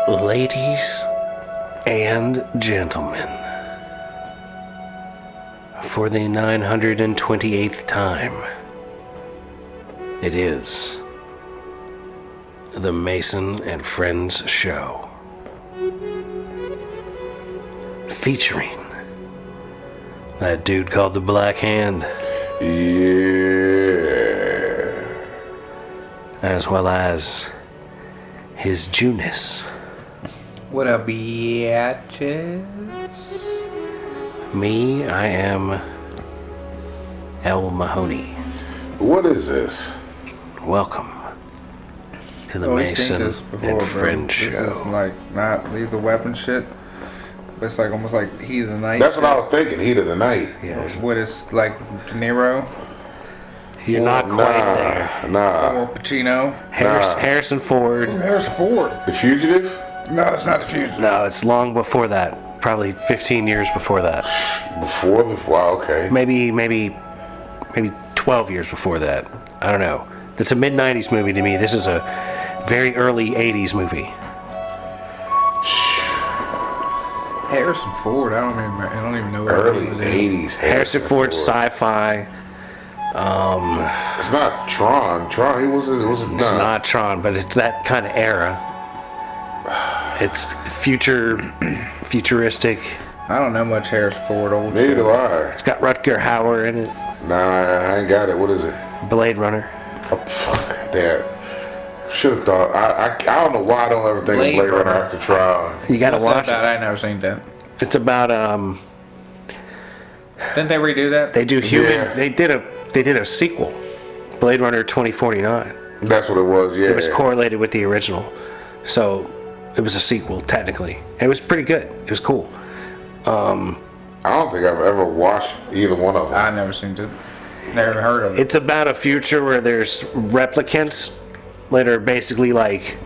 Ladies and gentlemen, for the 928th time, it is the Mason and Friends Show, featuring that dude called the Black Hand. Yeah. As well as his Junus. What up, bitches? Me, I am El Mahoney. What is this? Welcome to the We've seen Mason this before, and bro. Friends This Show. is like not lethal weapon shit. But it's like almost like Heat of the Night. That's what I was thinking. Heat of the night. Yes. What is like De Niro You're not quite there. Nah. or Pacino? Harrison Ford. Harrison Ford. The Fugitive? No, it's not the Fugitive. No, it's long before that. Probably 15 years before that. Before the. Wow, okay. Maybe 12 years before that. I don't know. It's a mid-90s movie to me. This is a very early 80s movie. Harrison Ford. I don't even know what Early he was in. 80s. Harrison Ford, sci-fi. It's not Tron. Tron, he was. It was It's not Tron, but it's that kind of era. It's futuristic. I don't know much Harrison Ford. Old Neither shit. do I. It's got Rutger Hauer in it. Nah, I ain't got it. What is it? Blade Runner. Oh, fuck that. Should have thought. I don't know why I don't ever think Blade of Blade Runner Runner. after Tron. You gotta What's that watch about? it. I never seen that. It's about Didn't they redo that? they do human. Yeah. They did a sequel, Blade Runner 2049. That's what it was. Yeah. It was correlated with the original, so it was a sequel technically. It was pretty good. It was cool. I don't think I've ever watched either one of them. I never seen it. Never heard of it. It's about a future where there's replicants that are basically like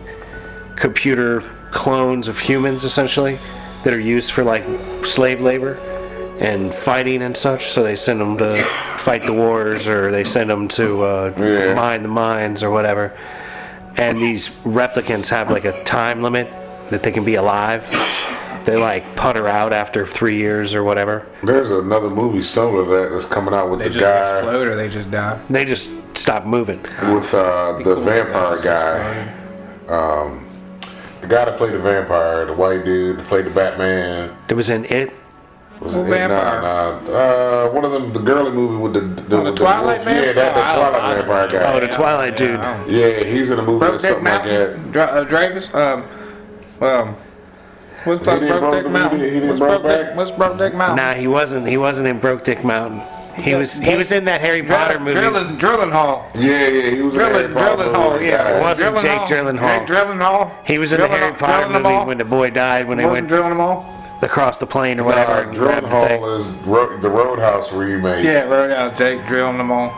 computer clones of humans, essentially, that are used for like slave labor and fighting and such. So they send them to fight the wars, or they send them to Yeah. mine the mines or whatever. And these replicants have like a time limit that they can be alive. They like putter out after 3 years or whatever. There's another movie similar to that that's coming out with They the just guy explode or they just die. They just stop moving. with the Cool. vampire guy. The guy that played the vampire, the white dude that played the Batman. It was in it. Was Who it vampire? one of them, the girly movie with the the Twilight wolf. Yeah, that the vampire? Twilight I- vampire guy. Oh, the Twilight dude. Yeah, he's in a movie or Brokeback something like that. Mountain. Dravis. What's He didn't Brokeback Broke- Mountain? he didn't What's Brokeback? Brokeback Mountain? Nah, he wasn't in Broke Dick Mountain. He was in that Harry Potter movie. Drilling Hall. Yeah, he was in Harry Potter Drilling Hall. movie, Yeah, guy. It wasn't Jake Gyllenhaal. Jake Gyllenhaal. He was in the Harry Potter movie when the boy died, when they went drilling them all. across the plane or whatever. and Drilling grabbed the thing. Hall is the Roadhouse remake. Yeah, Roadhouse. Jake drilling them all.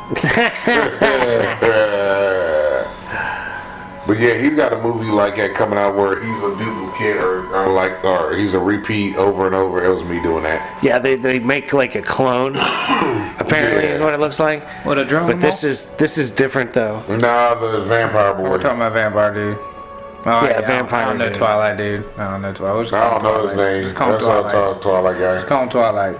But yeah, he's got a movie like that coming out where he's a duplicate or he's a repeat over and over. It was me doing that. Yeah, they make like a clone. Apparently, is what it looks like. What a drilling But them this is different though. Nah, the vampire boy. We're talking about vampire dude. Oh, Yeah, vampire I don't know dude. Twilight dude. I don't know Twilight. Just I call don't him know his Twilight. name. Just call him That's all Twilight. Twilight guy. Just call him Twilight.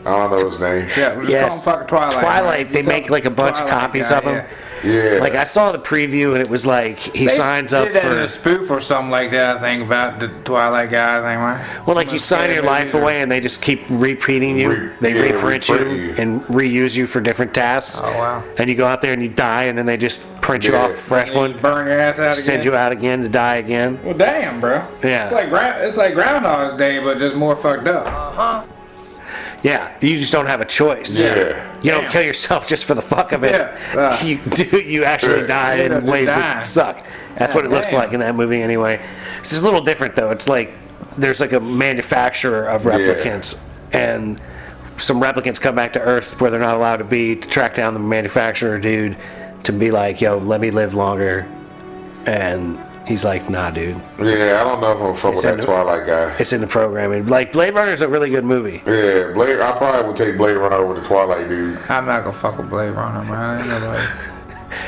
I don't know his name. Yeah, just Yes. call him fucking Twilight. Twilight, they Just make like a bunch of Twilight copies guy, of them. yeah. Yeah. Like I saw the preview and it was like he They signs up did that in for. a spoof or something like that. I think about the Twilight guy. I think right. Well, like you sign your life away and they just keep repeating you. They reprint you reprint you. and reuse you for different tasks. Oh wow. And you go out there and you die and then they just print you Yeah. off a fresh They one, just burn your ass out again. send you out again to die again. Well, damn, bro. Yeah. It's like Groundhog Day, but just more fucked up. Yeah, you just don't have a choice. Yeah. You don't Damn. kill yourself just for the fuck of it. Yeah. You actually die You in just ways die. that suck. That's God what it looks damn. like in that movie anyway. It's just a little different though. It's like there's like a manufacturer of replicants and some replicants come back to Earth where they're not allowed to be to track down the manufacturer dude to be like, yo, let me live longer. And he's like, nah, dude. Yeah, I don't know if I'm gonna fuck with in that the- Twilight guy. It's in the programming. Like, Blade Runner is a really good movie. Yeah, Blade. I probably would take Blade Runner over the Twilight dude. I'm not gonna fuck with Blade Runner, man. Ain't nobody.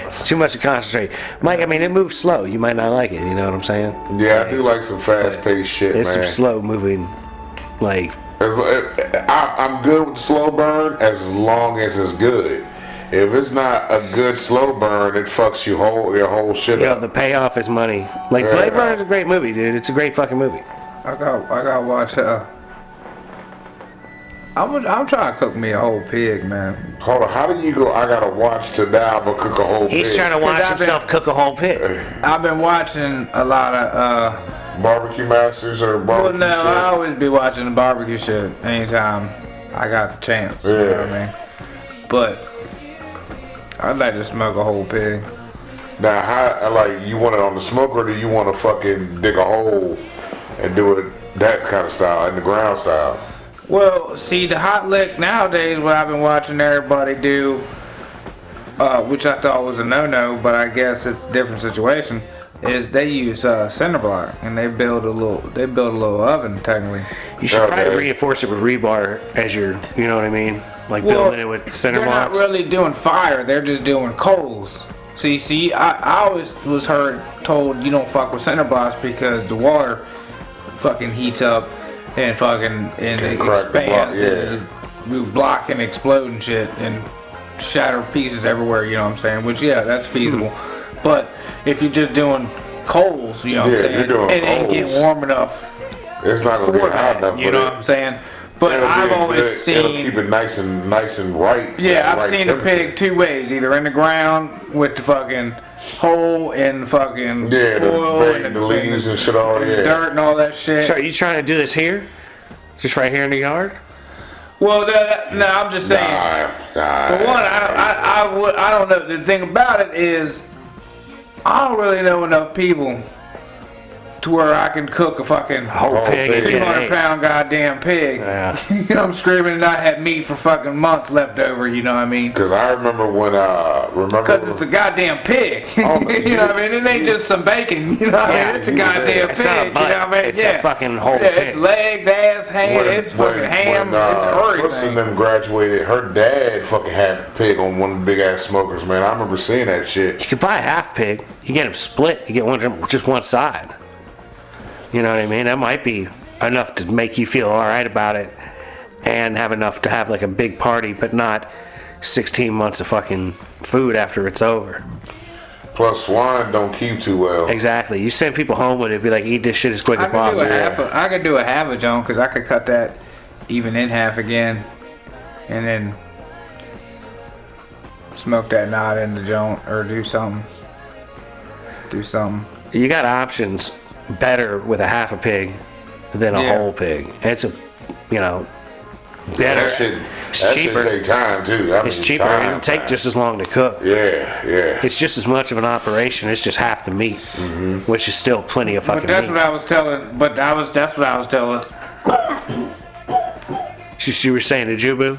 It's too much to concentrate. Mike, I mean, it moves slow. You might not like it. You know what I'm saying? Yeah, I do like some fast-paced shit, It's man. some slow moving, like. I'm good with the slow burn as long as it's good. If it's not a good slow burn, it fucks your whole shit Yo, up. the payoff is money. Like, Blade Runner's a great movie, dude. It's a great fucking movie. I got watch. I'm trying to cook me a whole pig, man. Hold on, how do you go? I gotta watch to now, but cook a whole He's pig. trying to watch himself cook a whole pig. I've been watching a lot of Barbecue Masters or barbecue well, no, shit? I always be watching the barbecue shit anytime I got the chance. You know what I mean? But I'd like to smoke a whole pig. Now, how, like, you want it on the smoker, or do you want to fucking dig a hole and do it that kind of style, in the ground style? Well, see, the hot lick nowadays, what I've been watching everybody do, which I thought was a no-no, but I guess it's a different situation, is they use cinder block and they build a little oven technically. You should probably reinforce it with rebar as your, you know what I mean? Like building it with cinder They're blocks. not really doing fire; they're just doing coals. See, I always was told you don't fuck with cinder blocks because the water fucking heats up and it expands and you block and explode and shit and shatter pieces everywhere. You know what I'm saying? Which that's feasible. But if you're just doing coals, you know what I'm saying, it ain't getting warm enough. It's not gonna get hot enough. You know what I'm saying? But I've always seen it'll keep it nice and right. Yeah, I've seen a pig two ways: either in the ground with the fucking hole and the fucking foil and the leaves and shit all dirt and all that shit. So are you trying to do this here? Just right here in the yard? Well, no, I'm just saying. For one, I don't know. The thing about it is, I don't really know enough people to where I can cook a fucking whole pig, 200-pound goddamn pig. Yeah. You know, I'm screaming and I had meat for fucking months left over. You know what I mean? Because I remember when because it's a goddamn pig. You know what I mean? It ain't just some bacon. You know what I mean? It's a goddamn pig. You know what I mean? It's a fucking whole pig. It's legs, ass, hand. It's fucking ham. It's everything. Brooks and them graduated, her dad fucking had a pig on one of the big ass smokers, man. I remember seeing that shit. You could buy a half pig. You get them split. You get just one side. You know what I mean? That might be enough to make you feel all right about it and have enough to have like a big party, but not 16 months of fucking food after it's over. Plus, swine don't keep too well. Exactly. You send people home with it, be like, eat this shit as quick as possible. I could do a half a joint because I could cut that even in half again and then smoke that knot in the joint or do something. You got options better with a half a pig than a whole pig. It's a, better. That shit take time too. It's cheaper. It'll take just as long to cook. Yeah. It's just as much of an operation. It's just half the meat, which is still plenty of fucking meat. That's what I was telling. That's what I was telling. You were saying to Jubu?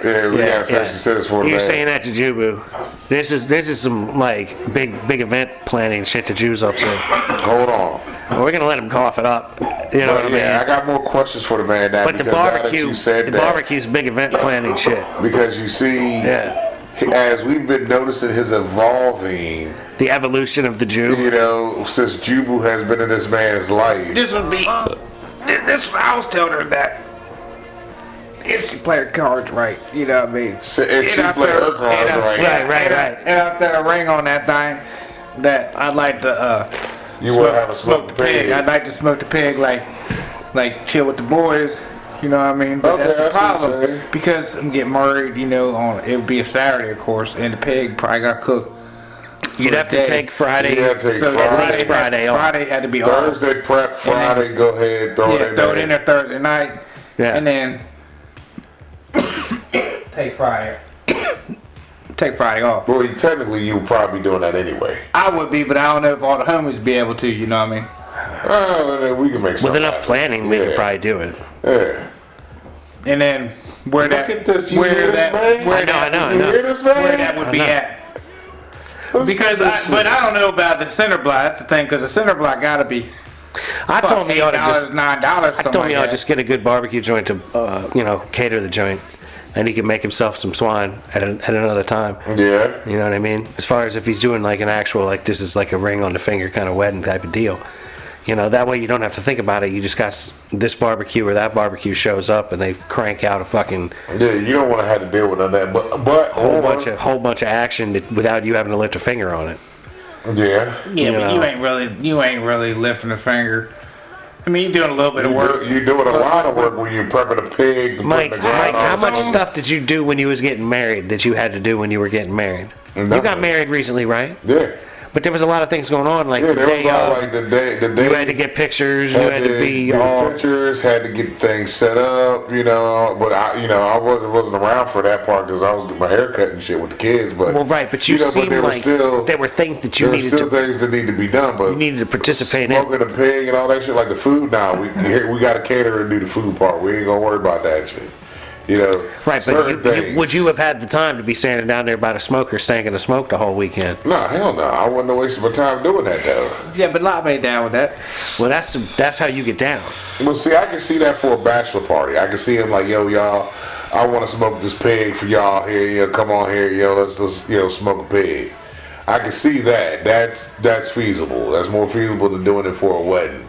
Yeah, we gotta finish the sentence for the You're man. saying that to Jubu. This is some like big event planning shit that Jubu's up to. Hold on. Well, we're gonna let him cough it up. You know what I mean? I got more questions for the man now. But the barbecue's big event planning shit. Because you see, as we've been noticing his evolving, the evolution of the Jew. You know, since Jubu has been in this man's life. This would be. I was telling her that. If she played her cards right, you know what I mean? If she played her cards right. Right. And I put a ring on that thing that I'd like to smoke the pig. I'd like to smoke the pig like chill with the boys, you know what I mean? But that's the problem. Because I'm getting married, it would be a Saturday of course, and the pig probably got cooked. You'd have to take Friday. At least Friday off. Friday had to be Thursday prep, Friday go ahead, throw it in there Thursday night. Yeah. And then take Friday off. Well, technically, you would probably be doing that anyway. I would be, but I don't know if all the homies would be able to, you know what I mean? Well, we can make something. With enough planning, we could probably do it. Yeah. And then where that would be at. Because I don't know about the cinder block. That's the thing, because the cinder block gotta be. I told me you ought to just $9. I told me you ought to just get a good barbecue joint to cater the joint, and he can make himself some swine at another time. Yeah. You know what I mean? As far as if he's doing like an actual, like this is like a ring on the finger kind of wedding type of deal. You know, that way you don't have to think about it. You just got this barbecue or that barbecue shows up and they crank out a fucking Yeah, you don't want to have to deal with none of that. But whole bunch of action without you having to lift a finger on it. Yeah. Yeah, but know. you ain't really lifting a finger. I mean, you're doing a little bit of work. You're doing a lot of work when you're prepping a pig. Mike, putting the ground on how much something. stuff did you do when you was getting married that you had to do when you were getting married? Nothing. You got married recently, right? Yeah. But there was a lot of things going on, like Yeah, the there was day all of. like the day. You had to get pictures. You had to be get all. pictures. Had to get things set up. You know, but I wasn't around for that part because I was getting my hair cut and shit with the kids. But Well, right, but you seemed there like there were things that you there were needed still to. things that need to be done. But You needed to participate in. smoking a pig and all that shit, like the food now. We got to cater and do the food part. We ain't gonna worry about that shit. You know, Right, but would you have had the time to be standing down there by the smoker, stanking the smoke the whole weekend? No, hell no. I wouldn't have wasted my time doing that though. Yeah, but Lop ain't down with that. Well, that's how you get down. Well, see, I can see that for a bachelor party. I can see him like, yo, y'all, I want to smoke this pig for y'all here. You know, come on here, yo, let's smoke a pig. I can see that. That's feasible. That's more feasible than doing it for a wedding.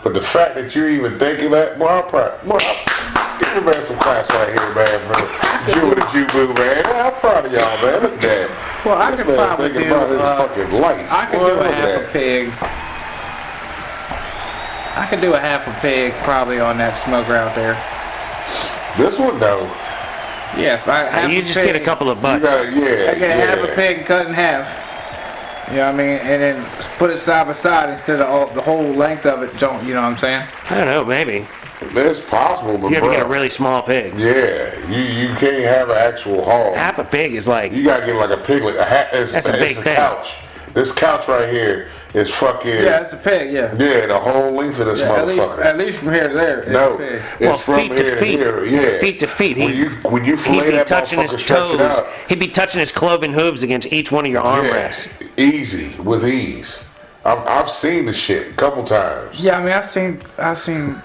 But the fact that you're even thinking that, give me man some class right here, man, for Jew and the Jew boo, man. I'm proud of y'all, man. Look at that. Well, I This could man probably thinking do. about his fucking life. I could Boy, do a look at half a that. pig. I could do a half a pig probably on that smoker out there. This one though, Yeah, if I half You a just pig, get a couple of you bucks. gotta, yeah, I get half a yeah. pig cut in half. You know what I mean? And then put it side by side instead of the whole length of it. Don't you know what I'm saying? I don't know, maybe. It's possible, but You ever bro, get a really small pig? yeah, you can't have an actual hog. Half a pig is like You gotta get like a piglet. That's a big thing. couch. This couch right here is fucking. Yeah, it's a pig. Yeah. Yeah, the whole length of this Yeah, motherfucker. at least from here to there. It's No, a pig. it's well, from feet to here feet. here. Yeah, Feet to feet. When you He'd fillet be that touching his motherfucker, stretch it toes. out. He'd be touching his cloven hooves against each one of your armrests. Yeah, easy with ease. I've seen the shit a couple times. Yeah, I mean, I've seen.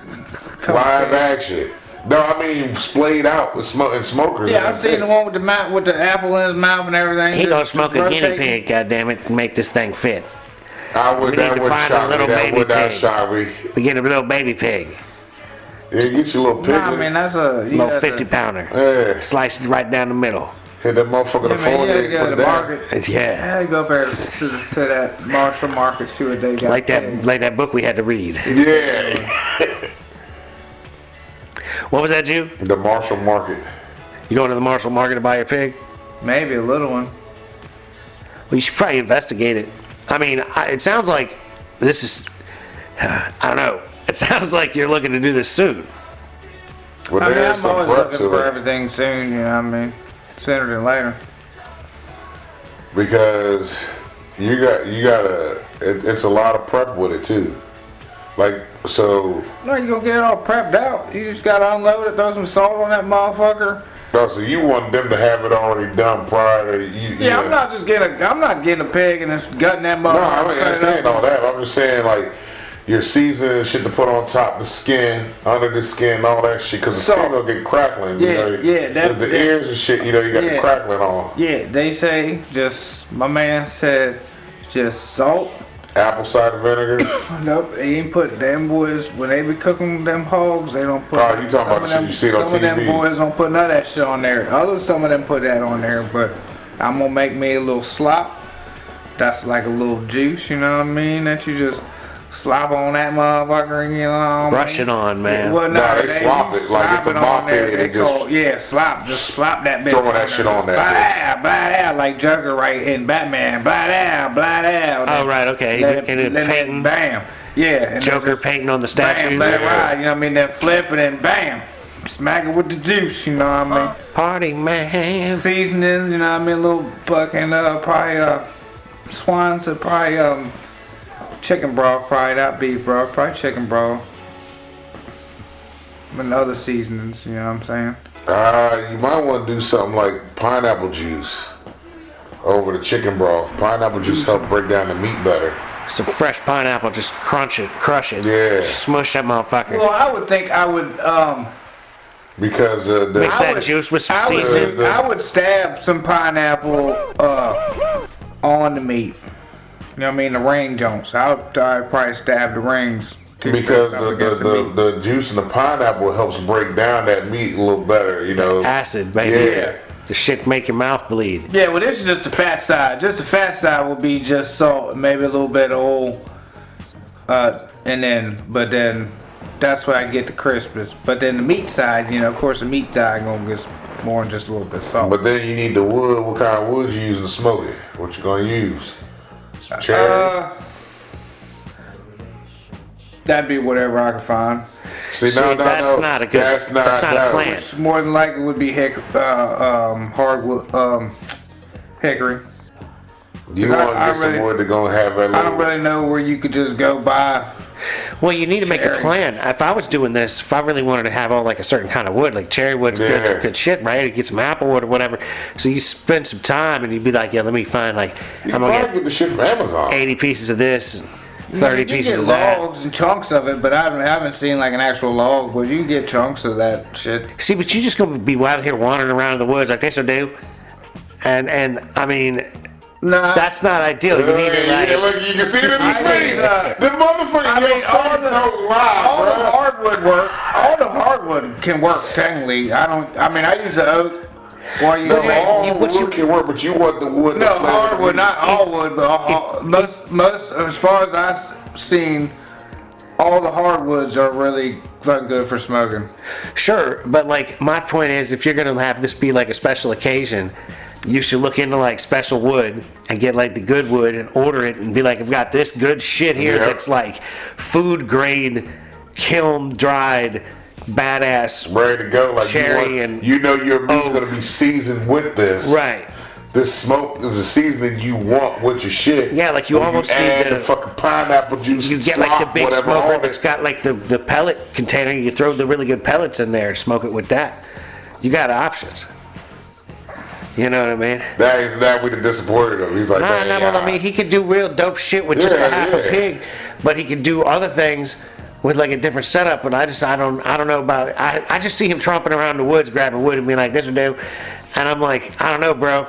Couple Live pigs. action. No, I mean splayed out with smokers. Yeah, I've seen the one with the mouth, with the apple in his mouth and everything. He just- gonna smoke just a guinea rotating. pig, goddammit, to make this thing fit. That We need to would find a shock me. little That baby would not pig. shock me. We get a little baby pig, Yeah, get your little piglet. Nah, I mean that's a you little got 50 to- pounder. Yeah, Slice it right down the middle. hit that motherfucker in Yeah, the man, you gotta forehead. go Put to it the down. market. Yeah. Yeah, you go up there to that Marshall Market, see what they got. Like that book we had to read. Yeah, What was that, Jew? the Marshall Market. You going to the Marshall Market to buy your pig? Maybe a little one. Well, you should probably investigate it. I mean, it sounds like this is, I don't know. It sounds like you're looking to do this soon. But I mean, there's I'm some always prep looking to for it everything soon. You know what I mean? Sooner than later. because it's a lot of prep with it too. Like so. No, you gonna get it all prepped out. You just gotta unload it, throw some salt on that motherfucker. No, so you want them to have it already done prior to you? Yeah, I'm not getting a pig and just gutting that motherfucker. No, I mean, cut I'm it saying up. all that. I'm just saying like your seasoning shit to put on top of the skin, under the skin, all that shit. Because the So- skin will get crackling. Yeah, you know, yeah, that- with the ears and shit. You know, you got Yeah. the crackling on. Yeah, they say my man said just salt. Apple cider vinegar. Nope, they ain't put them boys when they be cooking them hogs. They don't put. Oh, you talking some about of the shit them, you see on Some of them TV. boys don't put none of that shit on there. Some of them put that on there, but I'm gonna make me a little slop. That's like a little juice, you know what I mean? That you just slop on that motherfucker, you know what I mean? Brush it on, man. Well, Nah, they slop it like it's a on mop there. head They and just call, yeah, slop. Just slop that bitch. throwing that shit on there, Blah, like Joker right in Batman. Blah. Oh, right, okay. Let And it painting, bam. Yeah. And Joker then just painting on the statues. Bam, let it Yeah. ride. You know what I mean? Then flip and then bam. Smack it with the juice, you know what I mean? Party, man. Seasonings, you know what I mean? A little fucking, probably, swine, so probably, chicken broth, probably not beef broth, probably chicken broth. And other seasonings, you know what I'm saying? You might want to do something like pineapple juice over the chicken broth. Pineapple juice help break down the meat better. Some fresh pineapple, just crush it. Yeah. Smush that motherfucker. Well, I would think I would, because the Mix that juice with some seasoning. I would stab some pineapple on the meat. You know what I mean? The ring joints. I'd probably stab the rings. Because the juice in the pineapple helps break down that meat a little better, you know. Acid, baby. Yeah. The shit make your mouth bleed. Yeah, well, this is just the fat side. Just the fat side will be just salt, maybe a little bit of oil, but then that's where I get the crispness. But then the meat side, you know, of course, the meat side gonna get more than just a little bit of salt. But then you need the wood. What kind of wood you using to smoke it? What you gonna use? Some cherry? That'd be whatever I can find. See, that's not a good. That's not a plant. Which more than likely would be hardwood, hickory. You want to get some wood to go and have that. I don't really know where you could just go buy. Well, you need to make a plan. If I was doing this, if I really wanted to have all like a certain kind of wood, like cherry wood's good shit, right? You get some apple wood or whatever. So you spend some time and you'd be like, yeah, let me find like I'm gonna get the shit from Amazon. 80 pieces of this, 30 pieces of that. Logs and chunks of it, but I haven't seen like an actual log. But you can get chunks of that shit. See, but you just gonna be out here wandering around in the woods like this will do, and I mean. Nah, that's not ideal. You need to like. Yeah, look, you can see it in his face. The motherfucker, your face don't lie, all bro. the hardwood work. All the hardwood can work technically. I use the oak. All wood can work, but you want the wood. No, hardwood, not all wood, but most as far as I've seen, all the hardwoods are really fucking good for smoking. Sure, but like my point is, if you're gonna have this be like a special occasion. You should look into like special wood and get like the good wood and order it and be like, I've got this good shit here that's like food grade, kiln dried, badass, ready to go. Like cherry you know your meat's gonna be seasoned with this. Right. This smoke is a seasoning you want with your shit. Yeah, like you almost need the fucking pineapple juice. You get like the big smoker that's got like the pellet container. You throw the really good pellets in there and smoke it with that. You got options. You know what I mean? That would have disappointed him. He's like, well, I mean, he could do real dope shit with just a half a pig, but he could do other things with like a different setup. And I don't know about. I just see him tromping around the woods, grabbing wood, and being like, "This will do," and I'm like, I don't know, bro.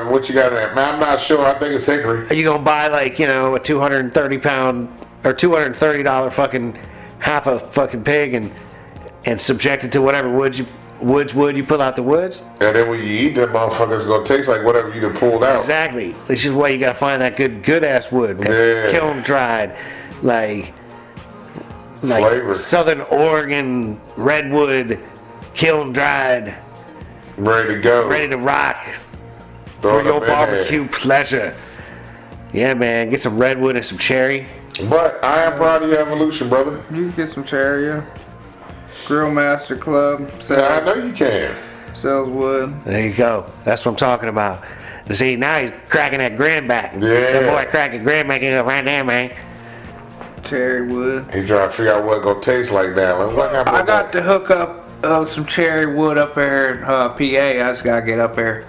What you got in there? Man, I'm not sure. I think it's hickory. Are you gonna buy like a 230 pound or $230 fucking half a fucking pig and subject it to whatever wood you pull out the woods, and then when you eat that motherfucker, it's gonna taste like whatever you done pulled out. Exactly. This is why you gotta find that good ass wood, kiln dried, like flavor. Southern Oregon redwood, kiln dried, ready to go, ready to rock for your barbecue pleasure. Yeah, man, get some redwood and some cherry. But I am proud of your evolution, brother. You can get some cherry, yeah. Grill Master Club. I know you can. Sells wood. There you go. That's what I'm talking about. See, now he's cracking that grin back. Yeah. That boy cracking grin back right there, man. Cherry wood. He trying to figure out what it's going to taste like now. I got to hook up some cherry wood up there in PA. I just got to get up there.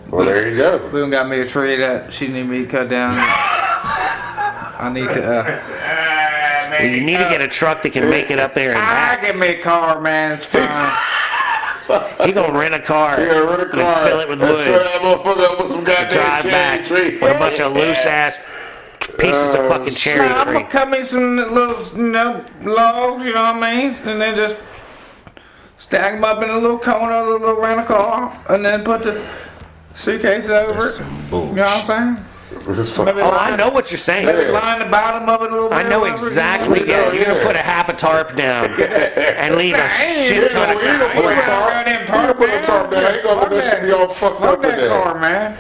Well, there you go. Boone got me a tree that she need me to cut down. I need to... You need to get a truck that can make it up there and back. Get me a car, man. It's fine. He gonna rent a car. Yeah, rent a car. And fill it with wood. Fill that motherfucker up with some goddamn drive back tree. with a bunch of loose ass pieces of fucking cherry tree. I'm gonna cut me some little, logs. You know what I mean? And then just stack them up in a little corner of the little rental car, and then put the suitcase over it. You know what I'm saying? I know what you're saying. Maybe line the bottom of it a little bit. I know exactly. Yeah, you're gonna put a half a tarp down and leave a shit ton of. Put a tarp down. Ain't gonna let that shit be all fucked up in there. Car, man.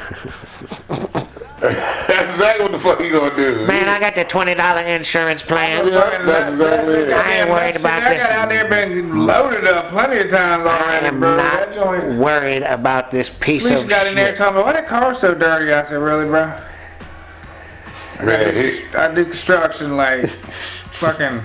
That's exactly what the fuck you gonna do. Man, I got the $20 insurance plan. Yeah, that's exactly it. I ain't worried about this. I got out there been loaded up plenty of times already, I am bro. not worried about this piece of shit. got in there talking about, why that car's so dirty? I said, really, bro? I do construction like fucking.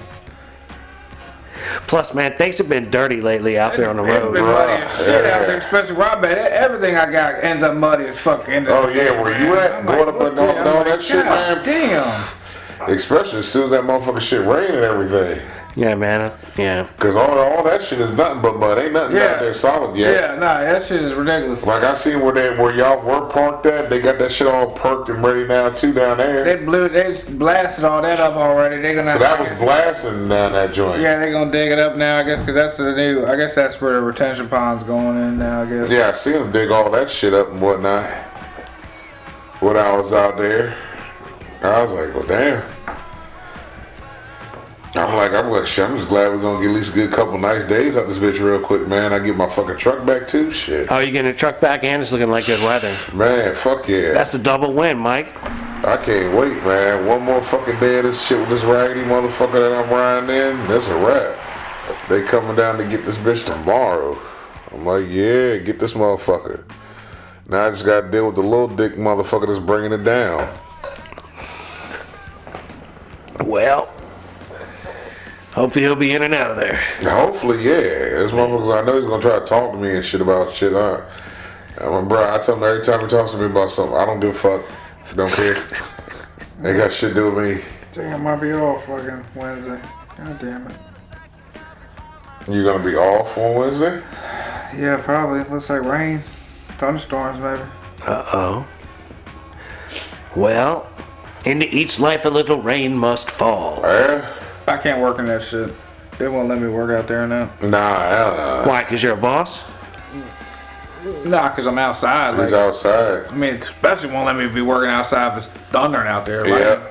Plus, man, things have been dirty lately out there on the road. It's been muddy as shit out there, especially where I bet everything I got ends up muddy as fuck. Oh yeah, where you at? Going up and all that shit, man. Damn. Especially as soon as that motherfucking shit rain and everything. Yeah, man. Yeah. Cause all that shit is nothing but mud. Ain't nothing out there solid yet. Yeah, nah, that shit is ridiculous. Like I seen where y'all were parked at, they got that shit all perked and ready now too down there. They blasted all that up already. They gonna. So that was blasting down that joint. Yeah, they gonna dig it up now. I guess because that's the new. I guess that's where the retention pond's going in now. I guess. Yeah, I seen them dig all that shit up and whatnot. When I was out there, I was like, well, damn. I'm just glad we're gonna get at least a good couple nice days out this bitch real quick, man. I get my fucking truck back too, shit. Oh, you getting a truck back and it's looking like good weather. Man, fuck yeah. That's a double win, Mike. I can't wait, man. One more fucking day of this shit with this raggedy motherfucker that I'm riding in, that's a wrap. They coming down to get this bitch tomorrow. I'm like, yeah, get this motherfucker. Now I just gotta deal with the little dick motherfucker that's bringing it down. Well, hopefully he'll be in and out of there. Hopefully, yeah. This motherfucker, I know he's gonna try to talk to me and shit about shit. I mean, bro, I tell him every time he talks to me about something, I don't give a fuck. Don't care. Ain't got shit to do with me. Dang, I might be off fucking Wednesday. God damn it. You gonna be off on Wednesday? Yeah, probably. Looks like rain. Thunderstorms, maybe. Uh-oh. Well, into each life a little rain must fall. Yeah? I can't work in that shit. They won't let me work out there now. Nah, hell nah. Why, because you're a boss? Nah, because I'm outside. He's outside. I mean, especially won't let me be working outside if it's thundering out there. Yeah.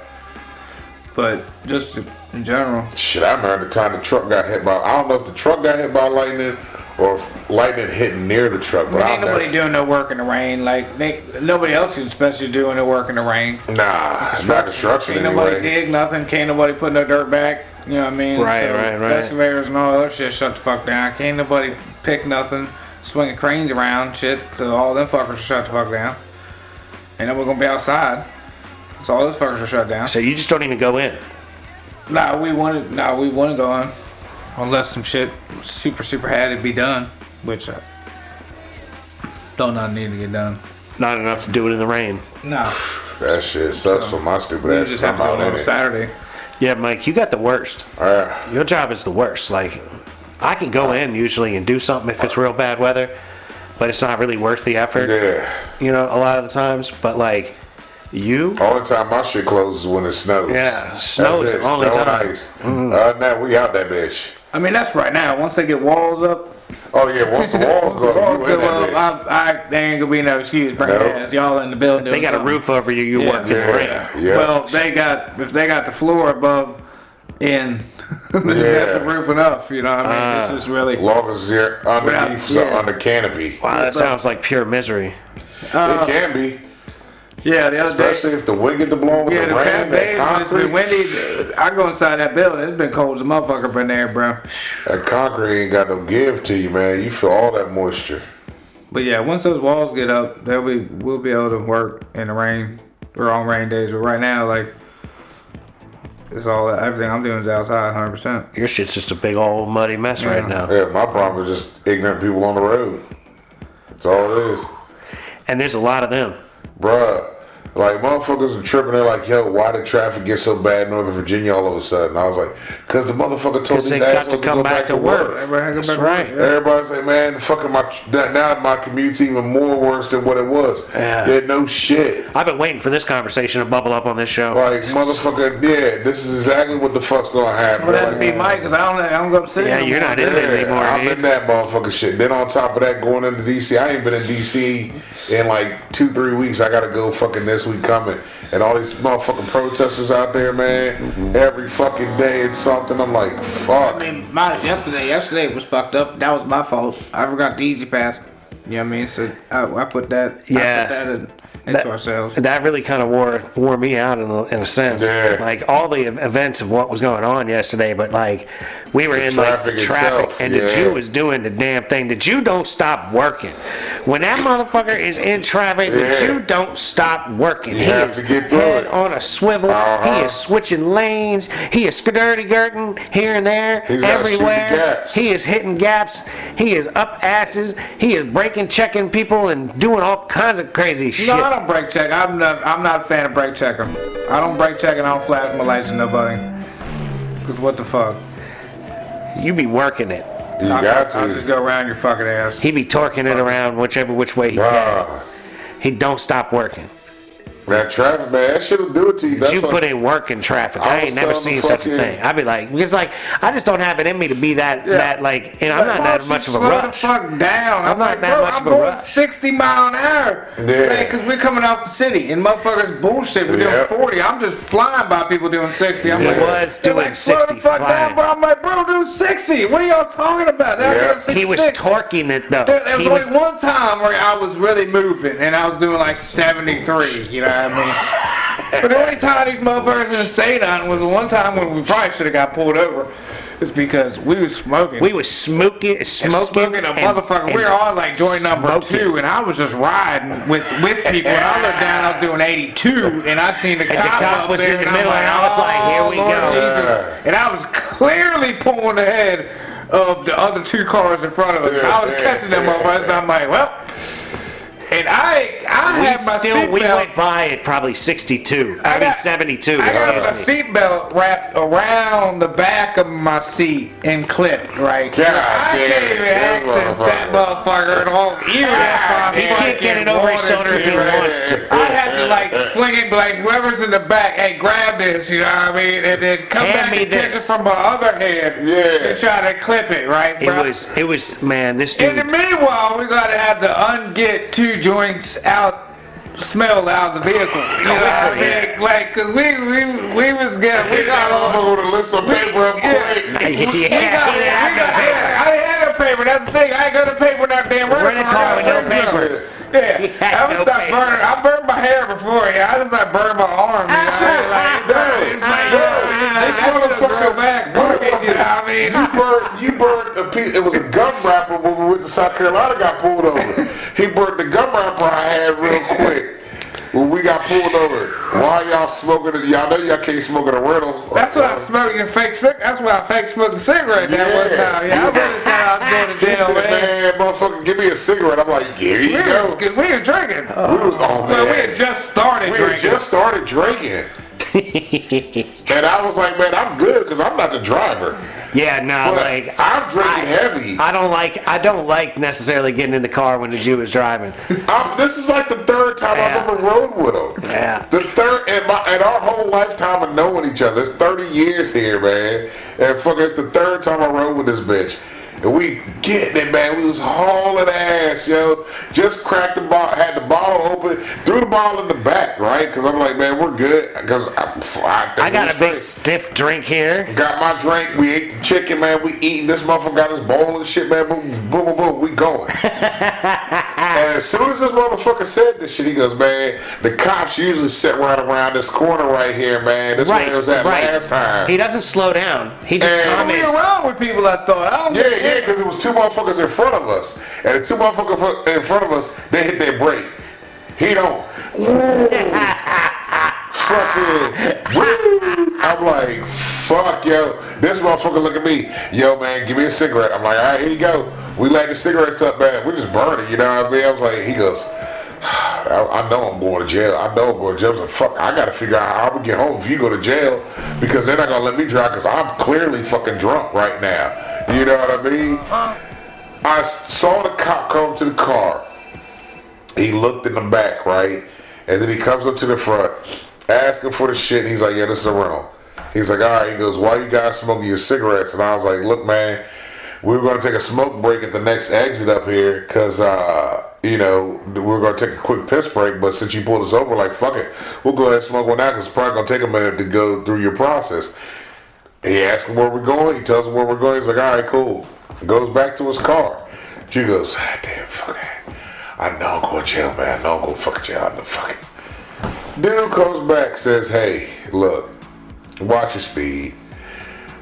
But just in general. Shit, I remember the time the truck got hit by, I don't know if the truck got hit by lightning or if lightning hit near the truck. But ain't nobody doing no work in the rain. Like, nobody else is especially doing no work in the rain. Nah, it's not construction Can't anyway. nobody dig nothing. Can't nobody put no dirt back. You know what I mean? Right. Excavators and all that other shit shut the fuck down. Can't nobody pick nothing, swinging cranes around, shit. So all them fuckers are shut the fuck down. Ain't nobody gonna be outside. So all those fuckers are shut down. So you just don't even go in? Nah, we want to go on. Unless some shit super had to be done. Which I don't not need to get done. Not enough to do it in the rain. No. That shit sucks for my stupid ass. Just have to go on Saturday. Yeah, Mike, you got the worst. Your job is the worst. Like, I can go in usually and do something if it's real bad weather, but it's not really worth the effort. Yeah. You know, a lot of the times. But like, you. Only time my shit closes when it snows. Yeah, snow is the only snow time. And ice. Other than that, we out that bitch. I mean, that's right now. Once they get walls up. Oh yeah, once the walls go up, you in that bitch. There ain't gonna be no excuse. Bring your ass, y'all in the building. If they got a roof over you, you work in the rain. Yeah. Well, if they got the floor above in, that's a roof enough. You know what I mean? This is really. As long as you're underneath, under canopy. Wow, that sounds like pure misery. It can be. Yeah, the other especially if the wind get to blowing with the past rain, days that when it's been windy, I go inside that building. It's been cold as a motherfucker up in there, bro. That concrete ain't got no give to you, man. You feel all that moisture. But yeah, once those walls get up, we'll be able to work in the rain or on rain days. But right now, like, it's everything I'm doing is outside, 100%. Your shit's just a big old muddy mess right now. Yeah, my problem is just ignorant people on the road. That's all it is. And there's a lot of them. Bruh, like motherfuckers are tripping. They're like, yo, why did traffic get so bad in Northern Virginia all of a sudden? I was like, because the motherfucker told these assholes to go back to work. That's right. Everybody's like, man, fucking now my commute's even more worse than what it was. Yeah, no shit. I've been waiting for this conversation to bubble up on this show. Like, motherfucker, yeah, this is exactly what the fuck's gonna happen. Well, that'd be Mike, because I don't go upstairs. Yeah, you're not in there anymore, I'm in that motherfucker shit. Then on top of that, going into DC, I ain't been in DC in like 2-3 weeks. I gotta go fucking this week coming. And all these motherfucking protesters out there, man, every fucking day it's something. I'm like, fuck. I mean, yesterday was fucked up. That was my fault. I forgot the easy pass. You know what I mean? So I put that. Yeah. I put that into ourselves. That really kind of wore me out in a sense. Yeah. Like all the events of what was going on yesterday, but like we were in like traffic, and the Jew was doing the damn thing. The Jew don't stop working. When that motherfucker is in traffic, the Jew don't stop working. You have to get through head it. on a swivel. He is switching lanes. He is skirty-gurting here and there, everywhere. He is hitting gaps. He is up asses. He is braking, checking people, and doing all kinds of crazy shit. No, I don't brake check. I'm not a fan of brake checker. I don't brake check and I don't flash my lights to nobody. Cause what the fuck? You be working it. You got I'll just to. go around your fucking ass. He be torquing it around whichever which way he can. Nah. He don't stop working. That traffic, man, that shit'll do it to you. That's You what- put in work in traffic. I I was ain't never telling seen the such a fucking- thing. I'd be like, because like, I just don't have it in me to be that like, and I'm not that much of a slow rush. the fuck down. I'm I'm not like, that bro, much I'm of a going rush. 60 mile an hour. Yeah. Because we're coming off the city and motherfuckers bullshit. We're Yeah. doing 40. I'm just flying by people doing 60. I'm Yeah. like, He was they're doing like, slow the 60 fuck down, flying. bro. I'm like, bro, do 60. What are y'all talking about? Now Yeah. I go He was 66. torquing it though. There was He was, only one time where I was really moving and I was doing like 73, you know what I mean? But the only time these motherfuckers didn't say nothing was the one time when we probably should have got pulled over. It's because we was smoking. we was smoking And smoking a motherfucker. We were on like joint number smoking. 2, and I was just riding with people. And I looked down, I was doing 82, and I seen the the cop, cop up was there, in the and I'm middle, and I was like, here "Oh, we Lord go." Jesus." And I was clearly pulling ahead of the other 2 cars in front of us. And I was catching them motherfuckers, and I'm like, well. And I had my we seatbelt. went by at probably 62. I mean 72. I got my Excuse me. seatbelt wrapped around the back of my seat and clipped, right? God I damn can't it, even that access that motherfucker. motherfucker at all. Even if He can't get it over his shoulder if he wants to. I had to like fling it, like whoever's in the back, hey, grab this, you know what I mean? And then come Hand back me and catch it this. from my other hand Yeah. and try to clip it, right, bro? It was, man, this In the dude. meanwhile, we gotta have to unget 2 joints out, smell out of the vehicle. You know what I mean? Like, cause we was getting, we got all. Motherfucker with a list of paper up quick. Yeah, he didn't have no paper. I didn't have no paper. That's the thing. I ain't got no paper in that damn Rent a car with no paper. Yeah, He had I was no stop paper. burning. I burned my hair before. Yeah, I just like burned my arm. You know? This motherfucker back. Burn it, you know what I mean? You burned a piece. It was a gum wrapper when we went to South Carolina. Got pulled over. He burned the gum wrapper I had real quick. When we got pulled over, why y'all smoking it? Y'all know y'all can't smoke in a rental. That's what I smoked in fake cigarette. That's why I fake smoked a cigarette that one time. Yeah, I really thought I was going to He jail, said, man. man, motherfucker, give me a cigarette. I'm like, here you go. Cause we were drinking. Oh, Well, we man. had just started We had drinking. just started drinking. And I was like, man, I'm good because I'm not the driver. Yeah, no, But like I'm drinking heavy. I don't like necessarily getting in the car when the Jew is driving. This is like the 3rd time Yeah. I've ever rode with him. Yeah. The 3rd, and our whole lifetime of knowing each other. It's 30 years here, man. And fuck, it's the 3rd time I rode with this bitch. And we getting it, man. We was hauling ass, yo. Just cracked the bottle, had the bottle open, threw the bottle in the back, right? Because I'm like, man, we're good. Because I got a big stiff drink here. Got my drink. We ate the chicken, man. We eating. This motherfucker got his bowl and shit, man. Boom, boom, boom, boom. We going. And as soon as this motherfucker said this shit, he goes, man, the cops usually sit right around this corner right here, man. This is where it was at last time. He doesn't slow down. He just And- We comments. around with people, I thought. I don't Yeah, because it was 2 motherfuckers in front of us. And the 2 motherfuckers in front of us, they hit their brake. He don't. Fucking. Woo. I'm like, fuck, yo. This motherfucker look at me. Yo, man, give me a cigarette. I'm like, all right, here you go. We light the cigarettes up, man. We just burn it, you know what I mean? I was like, he goes, I know I'm going to jail. I know I'm going to jail. I was like, fuck, I got to figure out how I'm going to get home if you go to jail because they're not going to let me drive because I'm clearly fucking drunk right now. You know what I mean? I saw the cop come to the car. He looked in the back, right? And then he comes up to the front, asking for the shit. And he's like, yeah, this is a rental. He's like, all right. He goes, why you guys smoking your cigarettes? And I was like, look, man, we were going to take a smoke break at the next exit up here because, you know, we were going to take a quick piss break. But since you pulled us over, like, fuck it. We'll go ahead and smoke one out because it's probably going to take a minute to go through your process. He asks him where we're going. He tells him where we're going. He's like, all right, cool. Goes back to his car. She goes, damn, fuck it. I know I'm going to jail, man. I know I'm going to fucking jail. I know, fuck it. Dude comes back, says, hey, look, watch your speed.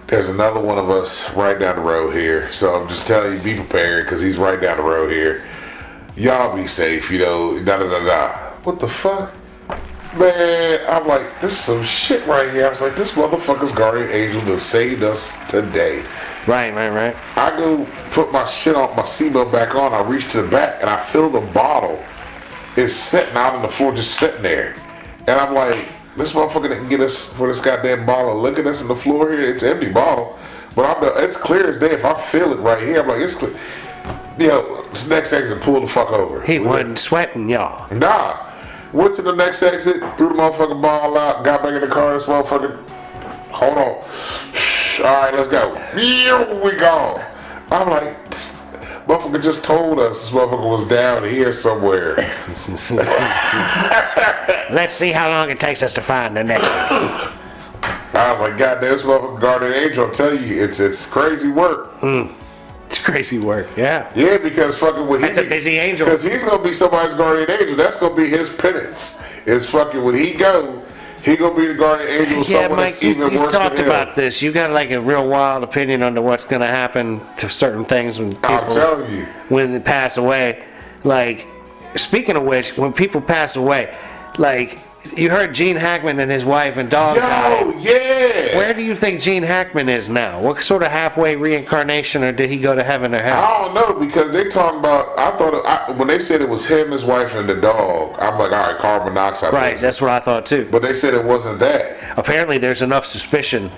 There's another one of us right down the road here. So I'm just telling you, be prepared because he's right down the road here. Y'all be safe, you know, da-da-da-da. What the fuck? Man, I'm like, this is some shit right here. I was like, this motherfucker's guardian angel that saved us today. Right. I go put my shit on, my seatbelt back on. I reach to the back and I feel the bottle is sitting out on the floor, just sitting there. And I'm like, this motherfucker didn't get us for this goddamn bottle of liquor that's in the floor here. It's an empty bottle. But it's clear as day. If I feel it right here, I'm like, it's clear. This next exit, pull the fuck over. He wasn't sweating, y'all. Nah. Went to the next exit, threw the motherfucking ball out, got back in the car, this motherfucker, hold on. Alright, let's go. We gone. I'm like, this motherfucker just told us this motherfucker was down here somewhere. Let's see how long it takes us to find the next one. I was like, God damn, this motherfucker guardian angel, I'm telling you, it's crazy work. It's crazy work, yeah. Yeah, because fucking when That's a busy angel. Because he's gonna be somebody's guardian angel. That's gonna be his penance. It's fucking when he gonna be the guardian angel of someone Mike, that's even you've worse talked than him. about this. You got like a real wild opinion on what's gonna happen to certain things when people I'm telling you. when they pass away. Like, speaking of which, when people pass away, like you heard Gene Hackman and his wife and dog died. Yeah. Where do you think Gene Hackman is now? What sort of halfway reincarnation, or did he go to heaven or hell? I don't know, because they talking about. I thought when they said it was him, his wife, and the dog. I'm like, all right, carbon monoxide. Right, poisoning. that's what I thought too. But they said it wasn't that. Apparently, there's enough suspicion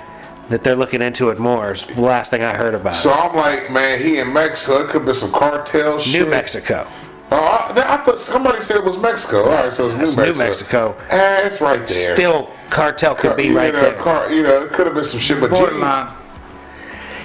that they're looking into it more. Is the last thing I heard about. So I'm like, man, he in Mexico. It could be some cartel shit. New Mexico. Oh, I thought somebody said it was Mexico. All right, so it's New Mexico. It's right there. Still, cartel could be right there. It could have been some shit, but Borderline.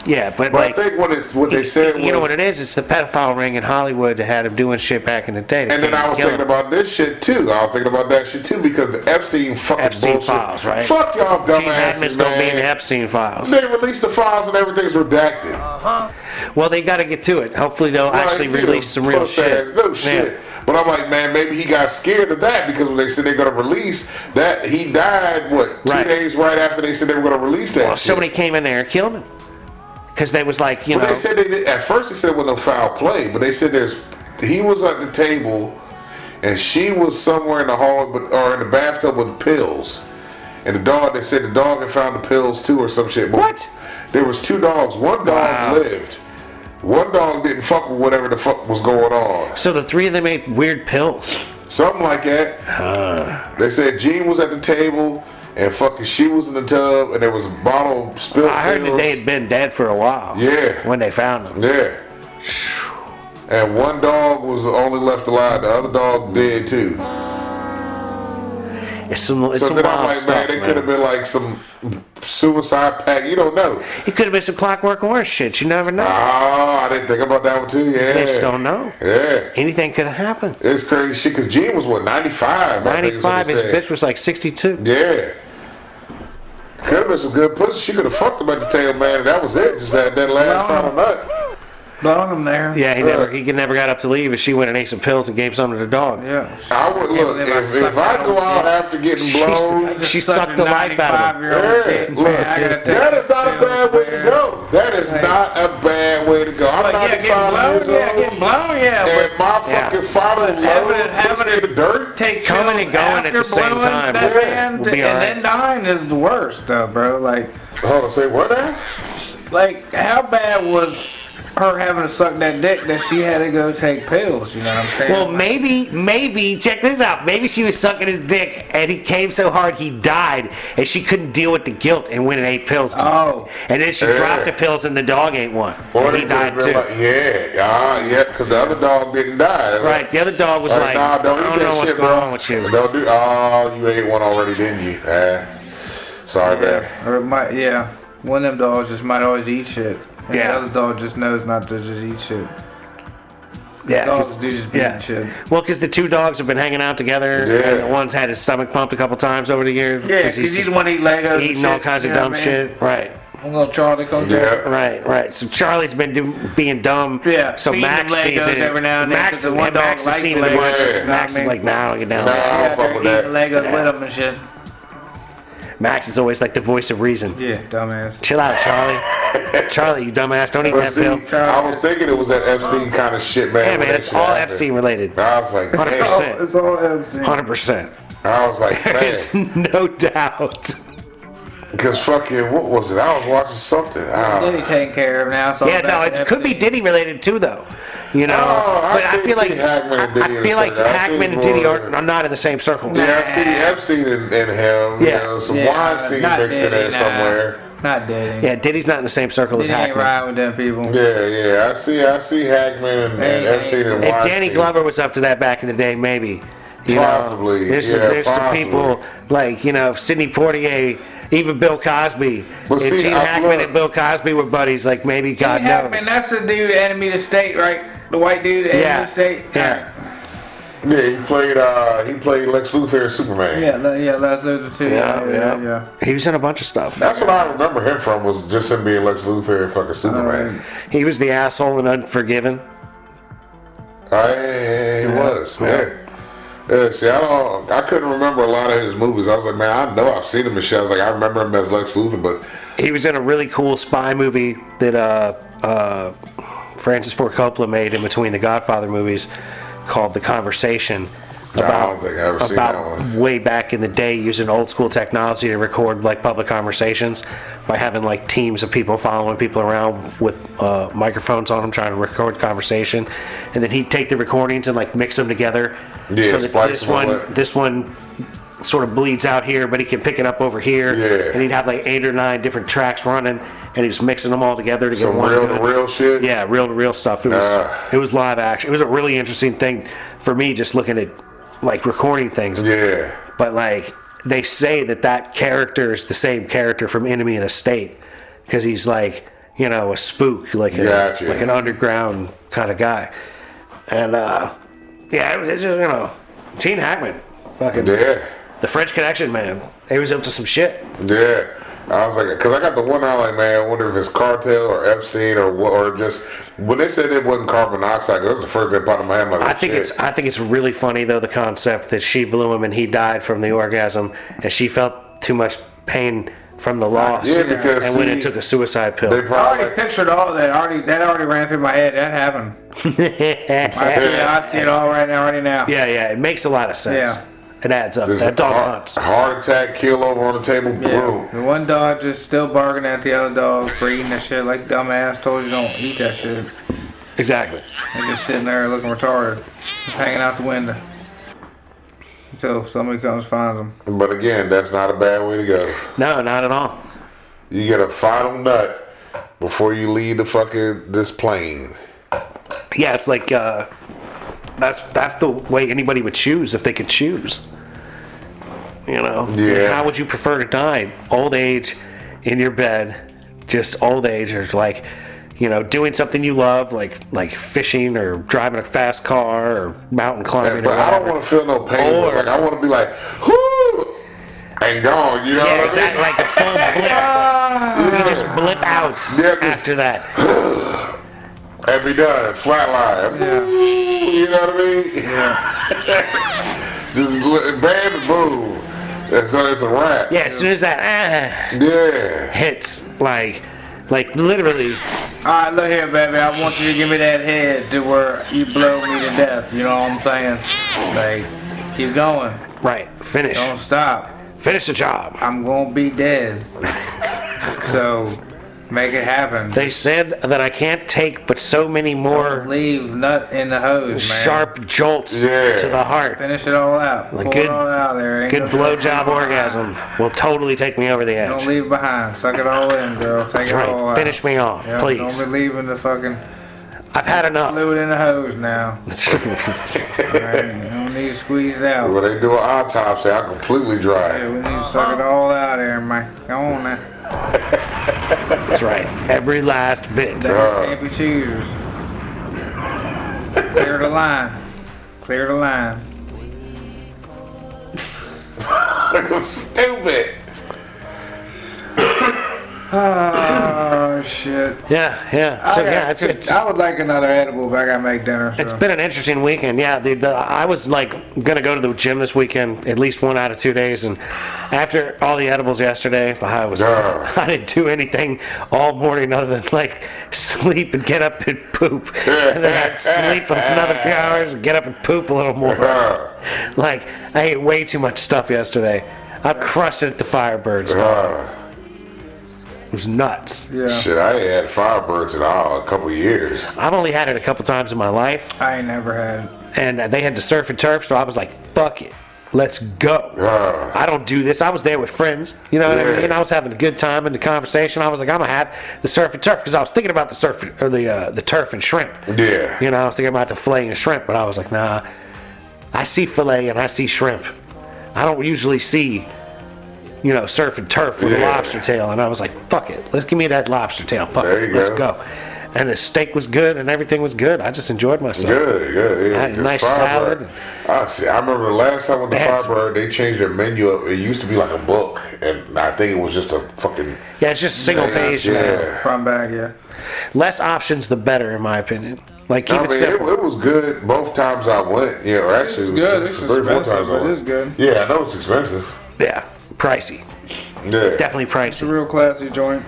Yeah, but I think what they said was... You know what it is? It's the pedophile ring in Hollywood that had him doing shit back in the day. And then I was thinking about this shit too. I was thinking about that shit too, because the Epstein bullshit. files, right? Fuck y'all Gene dumbasses, Hackman's man. gonna be in the Epstein files. They released the files and everything's redacted. Well, they got to get to it. Hopefully, they'll actually release some real shit. No shit. Yeah. But I'm like, man, maybe he got scared of that, because when they said they're gonna release that, he died 2 days right after they said they were gonna release that. Well, somebody came in there and killed him. Because they was like, you know. They said at first they said it was no foul play, but they said he was at the table and she was somewhere in the hall or in the bathtub with pills. And they said the dog had found the pills too or some shit. But what? There was 2 dogs. One dog lived. One dog didn't fuck with whatever the fuck was going on. So the 3 of them ate weird pills. Something like that. They said Gene was at the table and fucking she was in the tub and there was a bottle of spilled pills. I heard that they had been dead for a while. Yeah. When they found them. Yeah. And one dog was only left alive. The other dog dead too. It's some so then I'm like, stuff, man, it could have been like some suicide pact. You don't know. It could have been some Clockwork Orange shit. You never know. Oh, I didn't think about that one too. Yeah. They just don't know. Yeah. Anything could have happened. It's crazy shit, because Gene was 95? 95. His bitch was like 62. Yeah. Could have been some good pussy. She could have fucked him at the tail, man, and that was it. Just that last final nut. Blowing him there. Yeah, he never got up to leave, and she went and ate some pills and gave some to the dog. Yeah. I would look if I go out after getting blown. She sucked the life out of him. Yeah, look, that is not a bad way to go. That is not a bad way to go. I'm 95 years old. Getting blown, And my fucking final load puts me in the dirt. Take coming and going at the same time. And then dying is the worst, though, bro. Like, hold on, say what now? Like, how bad was her having to suck that dick that she had to go take pills, you know what I'm saying? Well, maybe, check this out. Maybe she was sucking his dick and he came so hard he died and she couldn't deal with the guilt and went and ate pills too. Oh. And then she dropped the pills and the dog ate one. Or and he died too. Like, yeah, because the other dog didn't die. Right, the other dog was like, nah, I don't know what's going on with you. You ate one already, didn't you? Sorry, man. Or it might, one of them dogs just might always eat shit. And Yeah. the other dog just knows not to just eat shit. Yeah, Dogs do just be eating shit. Well, because the 2 dogs have been hanging out together, and the one's had his stomach pumped a couple times over the years. Yeah, because he's the one eating Legos. Eating all kinds of dumb shit. Right. Little Charlie comes out. Right. So Charlie's been being dumb. Yeah. So Max sees it. Every now and then, Max, one dog Max has likes seen it a Legos, bunch. you know Max what I is mean? like, nah, I don't get down. Nah, I don't fuck with that. Legos with him and shit. Max is always like the voice of reason. Yeah, dumbass. Chill out, Charlie. Charlie, you dumbass. Don't eat But that see, pill. I was thinking it was that Epstein kind of shit, man. Yeah, man, it's all Epstein related. I was like, 100%. It's all Epstein. 100%. I was like, There's man. no doubt. Because fucking, what was it? I was watching something. Diddy taking care of now. So Yeah, no, it could be Diddy related too, though. You know, but I feel like Hackman and Diddy are not in the same circles. Yeah, I see Epstein and him. You know, some Weinstein mixed in there somewhere. Not Diddy. Yeah, Diddy's not in the same circle as Diddy ain't Hackman. riding with them people. Yeah. I see Hackman and Epstein and If Weinstein. Danny Glover was up to that back in the day, maybe. You Possibly, know, there's, yeah, there's some possibly. people like, Sidney Poitier, even Bill Cosby. But if see, Gene Hackman and Bill Cosby were buddies, like maybe God Gene Hackman, knows. that's the dude, enemy of the state, right? The white dude, enemy of the state. Yeah. Yeah, he played Lex Luthor as Superman. Yeah, Lex Luthor too. Yeah. He was in a bunch of stuff. That's what I remember him from, was just him being Lex Luthor and fucking Superman. He was the asshole in Unforgiven. He was. Yeah, see, I couldn't remember a lot of his movies. I was like, man, I know I've seen him in shit. I was like, I remember him as Lex Luthor, but He was in a really cool spy movie that Francis Ford Coppola made in between the Godfather movies called The Conversation. I don't think I ever seen that one. Way back in the day, using old school technology to record like public conversations by having like teams of people following people around with microphones on them trying to record conversation, and then he'd take the recordings and like mix them together. Yeah, so that splice them all up. this one sort of bleeds out here, but he can pick it up over here. Yeah. And he'd have like 8 or 9 different tracks running, and he was mixing them all together to get some one real good. to real shit. Yeah, real to real stuff. It was live action. It was a really interesting thing for me, just looking at like recording things. Yeah. But like they say that character is the same character from Enemy of the State, because he's like a spook, like Gotcha. like an underground kind of guy. And it was just Gene Hackman, fucking Yeah. the French Connection, man. He was up to some shit. Yeah. I was like, because I got the one eye, like, man, I wonder if it's cartel or Epstein or what, or just when they said it wasn't carbon monoxide, 'cause that's the first thing that popped in my head. I'm like, I think it's really funny though, the concept that she blew him and he died from the orgasm, and she felt too much pain from the loss. Yeah, because and went and took a suicide pill. they I probably already pictured all that. That already ran through my head. That happened. I see it all right now, already now. Yeah, it makes a lot of sense. Yeah. It adds up. just That dog hunts. heart attack, kill over on the table, boom. The one dog just still barking at the other dog for eating that shit. Like dumbass told you don't eat that shit. Exactly. He's just sitting there looking retarded, just hanging out the window until somebody comes and finds him. But again, that's not a bad way to go. No, not at all. You get a final nut before you leave this plane. Yeah, it's like that's the way anybody would choose if they could choose. Yeah. How would you prefer to die? Old age, in your bed, just old age, or like, doing something you love, like fishing or driving a fast car or mountain climbing. But or I don't whatever. want to feel no pain. Or- Like I want to be like, whoo, and gone. You know Yeah, what exactly. Like the full blip. You just blip out Yeah, just- after that. I mean? And be done, flatline. Yeah. You know what I mean? Just bam and boom. And so it's a wrap. Yeah, as soon as that Yeah. hits, like literally. Alright, look here, baby. I want you to give me that head to where you blow me to death. You know what I'm saying? Like, keep going. Right, finish. Don't stop. Finish the job. I'm gonna be dead. So, make it happen. They said that I can't take but so many more Leave nut in the hose, man. sharp jolts Yeah. to the heart. Finish it all out. Like Pull it all out there. Ain't Good no- blowjob orgasm will totally take me over the edge. Don't leave it behind. Suck it all in, girl. Take That's it all right. out. Finish me off, Yeah, please. Don't be leaving the fucking I've had enough. fluid in the hose now. Alright, you don't need to squeeze it out. When they do an autopsy, I'm completely Yeah, dry. we need to suck it all out there, man. Go on now. That's right. Every last bit. Can't be choosers. Clear the line. Clear the line. Stupid. Oh shit. Yeah. So yeah, it's I would like another edible, but I gotta make dinner. So. It's been an interesting weekend. Yeah, I was like gonna go to the gym this weekend at least 1 out of 2 days, and after all the edibles yesterday, I didn't do anything all morning other than like sleep and get up and poop, and then I'd sleep another few hours and get up and poop a little more. Like I ate way too much stuff yesterday. I crushed it at the Firebirds. It was nuts. Yeah. Shit, I ain't had Firebirds in a couple years. I've only had it a couple times in my life, I ain't never had it. and they had the surf and turf, so I was like, fuck it. Let's go. I don't do this. I was there with friends. You know what I mean? I was having a good time in the conversation. I was like, I'm going to have the surf and turf because I was thinking about the surf or the turf and shrimp. Yeah. You know, I was thinking about the filet and shrimp, but I was like, nah. I see filet and I see shrimp. I don't usually see, surf and turf with a lobster tail. And I was like, fuck it. Let's give me that lobster tail. Fuck it. Let's go. And the steak was good and everything was good. I just enjoyed myself. Good. I had a nice salad. I see. I remember the last time with the Firebird, they changed their menu up. It used to be like a book, and I think it was just a fucking... Yeah, it's just a single page. Yeah. Front back, yeah. Less options, the better, in my opinion. Like, keep it simple. It was good both times I went. Actually, it's good. It's expensive, but it's good. Yeah, I know it's expensive. Yeah, pricey. Yeah. Definitely pricey. It's a real classy joint.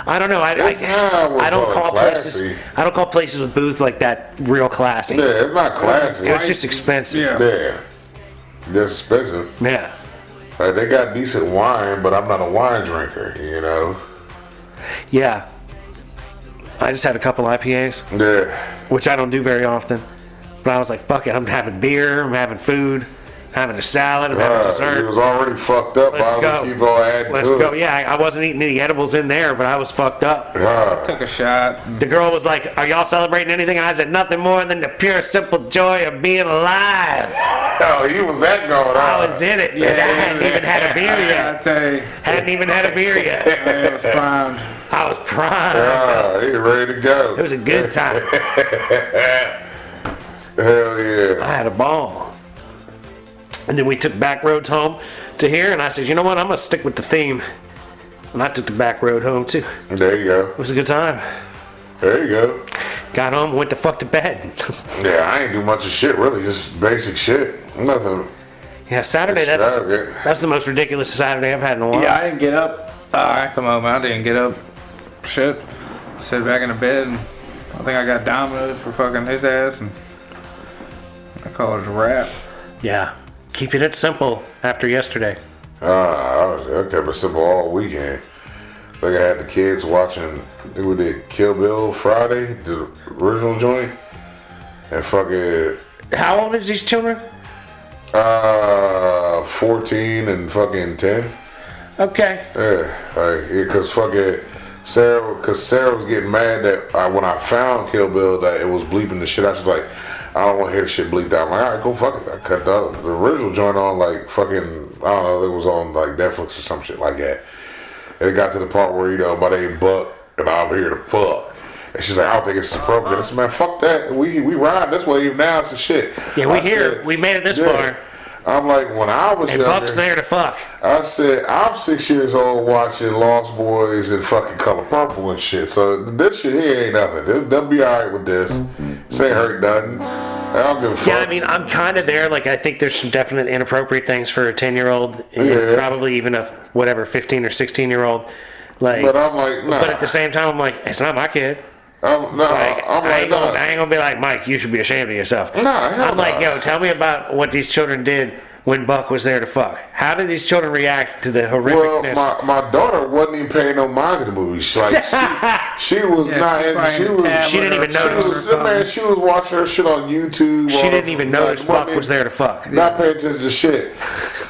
I don't know. I don't call places. I don't call places with booths like that real classy. Yeah, it's not classy. It's just expensive. Yeah. They're expensive. Yeah. Like, they got decent wine, but I'm not a wine drinker. Yeah. I just had a couple IPAs. Yeah. Which I don't do very often. But I was like, fuck it. I'm having beer. I'm having food. Having a salad, I'm having dessert. It was already fucked up. Let's go. Keep on adding Let's to go. it. Yeah, I wasn't eating any edibles in there, but I was fucked up. Took a shot. The girl was like, "Are y'all celebrating anything?" I said, "Nothing more than the pure, simple joy of being alive." Oh, he was that going on. I was in it. Yeah, I hadn't even had a beer yet. I'd say. Hadn't even had a beer yet. It was primed. I was primed. He ready to go. It was a good time. Hell yeah. I had a ball. And then we took back roads home to here, and I said, you know what, I'm going to stick with the theme. And I took the back road home, too. There you go. It was a good time. There you go. Got home, went the fuck to bed. Yeah, I ain't do much of shit, really. Just basic shit. Nothing. Yeah, Saturday, that's the most ridiculous Saturday I've had in a while. Yeah, I didn't get up. I come home, I didn't get up. Shit. Sat back in the bed, and I think I got Domino's for fucking his ass, and I call it a wrap. Yeah. Keeping it simple after yesterday. I kept it simple all weekend. Like, I had the kids watching, we did Kill Bill Friday, the original joint, and fucking... How old is these children? 14 and fucking 10. Okay. Yeah, cause fucking Sarah was getting mad that when I found Kill Bill that it was bleeping the shit. I was like, I don't want to hear the shit bleeped out. I'm like, all right, go fuck it. I cut the original joint on like fucking, I don't know, it was on like Netflix or some shit like that. And it got to the part where, my name Buck and I'm here to fuck. And she's like, I don't think it's appropriate. I said, man, fuck that. We ride this way even now. It's a shit. Yeah, we made it this far. I'm like, when I was younger, Buck's there to fuck. I said, I'm 6 years old watching Lost Boys and fucking Color Purple and shit. So this shit here ain't nothing. They'll be alright with this. This ain't hurt nothing. I don't give a fuck. Yeah, I mean, I'm kind of there. Like, I think there's some definite inappropriate things for a 10-year-old. Yeah. Probably even a, 15 or 16-year-old. Like, but I'm like, nah. But at the same time, I'm like, it's not my kid. I ain't gonna be like, Mike, you should be ashamed of yourself. I'm like, yo, tell me about what these children did when Buck was there to fuck. How did these children react to the horrificness? Well, my daughter wasn't even paying no mind to the movie. She was not. She didn't even notice. She was watching her shit on YouTube. She didn't even notice Buck was there to fuck. Not paying attention to shit.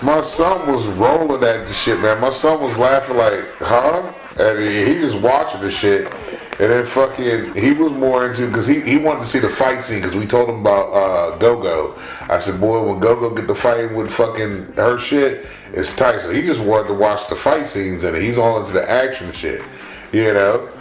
My son was rolling at the shit, man. My son was laughing like, huh? And he just watching the shit. And then fucking, he was more into, because he wanted to see the fight scene, because we told him about Go-Go. I said, boy, when Go-Go get to fighting with fucking her shit, it's tight. So he just wanted to watch the fight scenes, and he's all into the action shit, It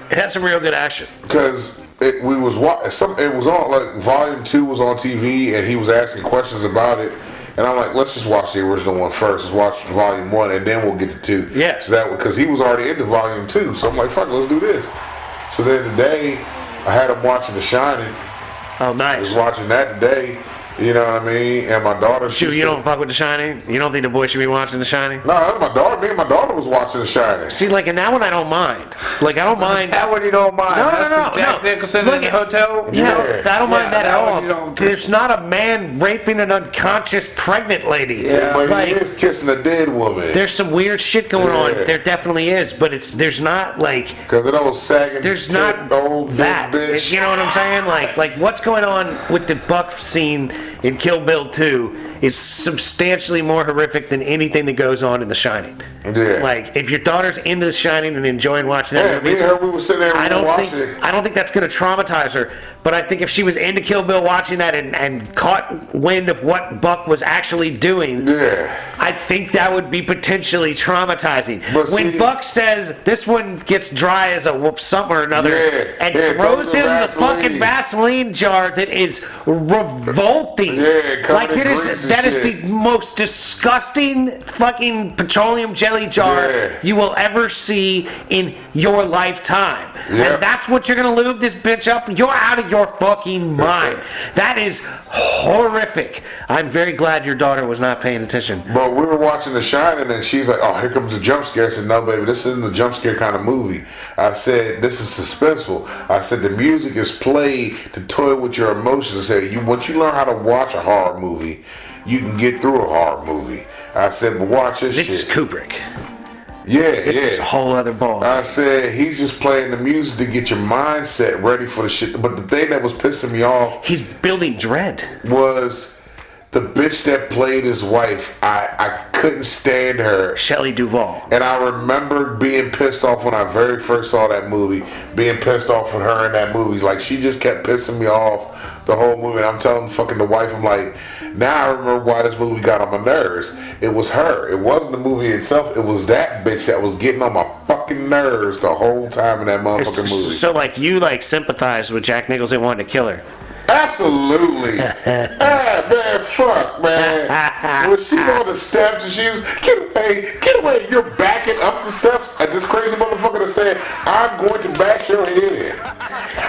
had some real good action. Because it was on, like, Volume 2 was on TV, and he was asking questions about it. And I'm like, let's just watch the original one first. Let's watch Volume 1, and then we'll get to 2. Yeah. So that, because he was already into Volume 2. So I'm like, fuck it, let's do this. So then today, I had him watching The Shining. Oh, nice. I was watching that today. You know what I mean? And my daughter... You don't fuck with The Shining? You don't think the boy should be watching The Shining? No, me and my daughter was watching The Shining. See, like, and that one I don't mind. Like, I don't mind... That one you don't mind? No. Jack Nicholson in the hotel? Yeah, I don't mind that at all. There's not a man raping an unconscious pregnant lady. Yeah, but he is kissing a dead woman. There's some weird shit going on. There definitely is, but there's not, like... Because of those sagging... There's not old that. Bitch. You know what I'm saying? Like what's going on with the Buck scene in Kill Bill 2 is substantially more horrific than anything that goes on in The Shining. Yeah. Like, if your daughter's into The Shining and enjoying watching that Yeah, movie, me and her, we were sitting there I watching it. don't think that's going to traumatize her. But I think if she was into Kill Bill watching that and caught wind of what Buck was actually doing, I think that would be potentially traumatizing. But when see, Buck says this one gets dry as a whoop something or another and throws throws him the Vaseline. fucking Vaseline jar that is revolting. Like that is the most disgusting fucking petroleum jelly jar you will ever see in your lifetime. And that's what you're gonna lube this bitch up? You're out of your fucking mind. That is horrific. I'm very glad your daughter was not paying attention. But we were watching The Shining and she's like, oh, here comes the jump scare. I said, no, baby, this isn't the jump scare kind of movie. I said, this is suspenseful. I said, the music is played to toy with your emotions. I said, once you learn how to watch a horror movie, you can get through a horror movie. I said, but watch this shit. This is Kubrick. This is a whole other ball. I said, he's just playing the music to get your mindset ready for the shit. But the thing that was pissing me off, he's building dread, was the bitch that played his wife. I couldn't stand her. Shelley Duvall. And I remember being pissed off when I very first saw that movie, being pissed off with her in that movie. Like, she just kept pissing me off the whole movie. And I'm telling fucking the wife, I'm like, now I remember why this movie got on my nerves. It was her. It wasn't the movie itself. It was that bitch that was getting on my fucking nerves the whole time in that motherfucking movie. So, like, you, like, sympathized with Jack Nicholson wanting to kill her. Absolutely. Man, fuck, man. When she's on the steps and she's, get away, you're backing up the steps, and this crazy motherfucker is saying, I'm going to bash your head in.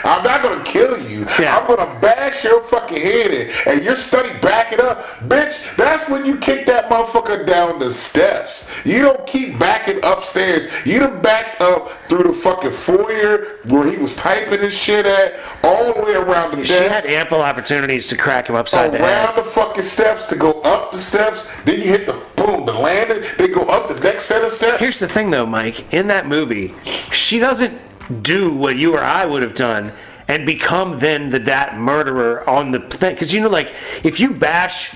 I'm not going to kill you. I'm going to bash your fucking head in. And you're study backing up. Bitch, that's when you kick that motherfucker down the steps. You don't keep backing upstairs. You done backed up through the fucking foyer where he was typing his shit at, all the way around the desk. She had ample opportunities to crack him upside the head. Around the fucking steps, to go up the steps, then you hit the landing, then go up the next set of steps. Here's the thing though, Mike, in that movie, she doesn't do what you or I would have done and become then that murderer on the thing. Because, you know, like, if you bash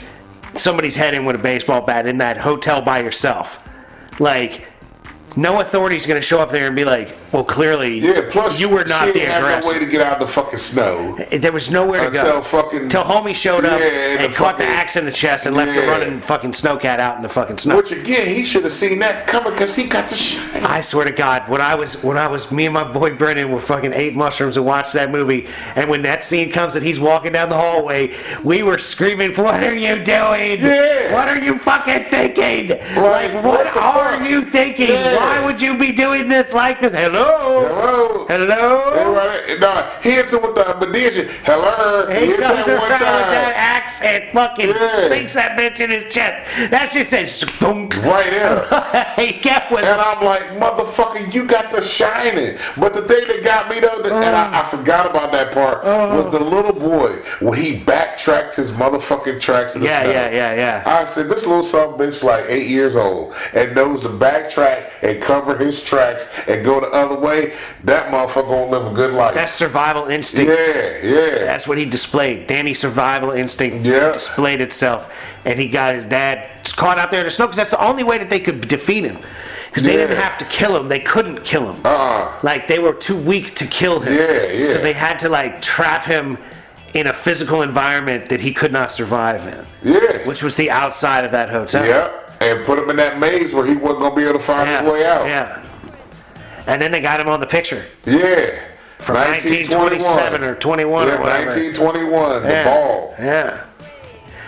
somebody's head in with a baseball bat in that hotel by yourself, like, no authority's going to show up there and be like, well, clearly, plus you were not the aggressor. She had no way to get out of the fucking snow. There was nowhere to go. Until homie showed up and caught the axe in the chest and left the running fucking snowcat out in the fucking snow. Which, again, he should have seen that coming because he got the shine. I swear to God, when I was, me and my boy Brennan were fucking ate mushrooms and watched that movie, and when that scene comes and he's walking down the hallway, we were screaming, what are you doing? What are you fucking thinking? Like, what are you thinking? Why would you be doing this like this? Hello? No, he hits him with the mediation. Hello? He comes around with that axe and fucking sinks that bitch in his chest. That shit says spunk. Right there. He kept with and I'm like, motherfucker, you got the shining. But the thing that got me though, and I forgot about that part, was the little boy when he backtracked his motherfucking tracks in the snow. Yeah. I said, this little son bitch like 8 years old and knows to backtrack and cover his tracks and go the other way. That motherfucker won't live a good life. That's survival instinct. Yeah. That's what he displayed. Danny's survival instinct displayed itself. And he got his dad caught out there in the snow because that's the only way that they could defeat him. Because they didn't have to kill him. They couldn't kill him. Like, they were too weak to kill him. So they had to, like, trap him in a physical environment that he could not survive in. Which was the outside of that hotel. And put him in that maze where he wasn't going to be able to find his way out. And then they got him on the picture. From 1927 or 21 or whatever. 1921, The Ball.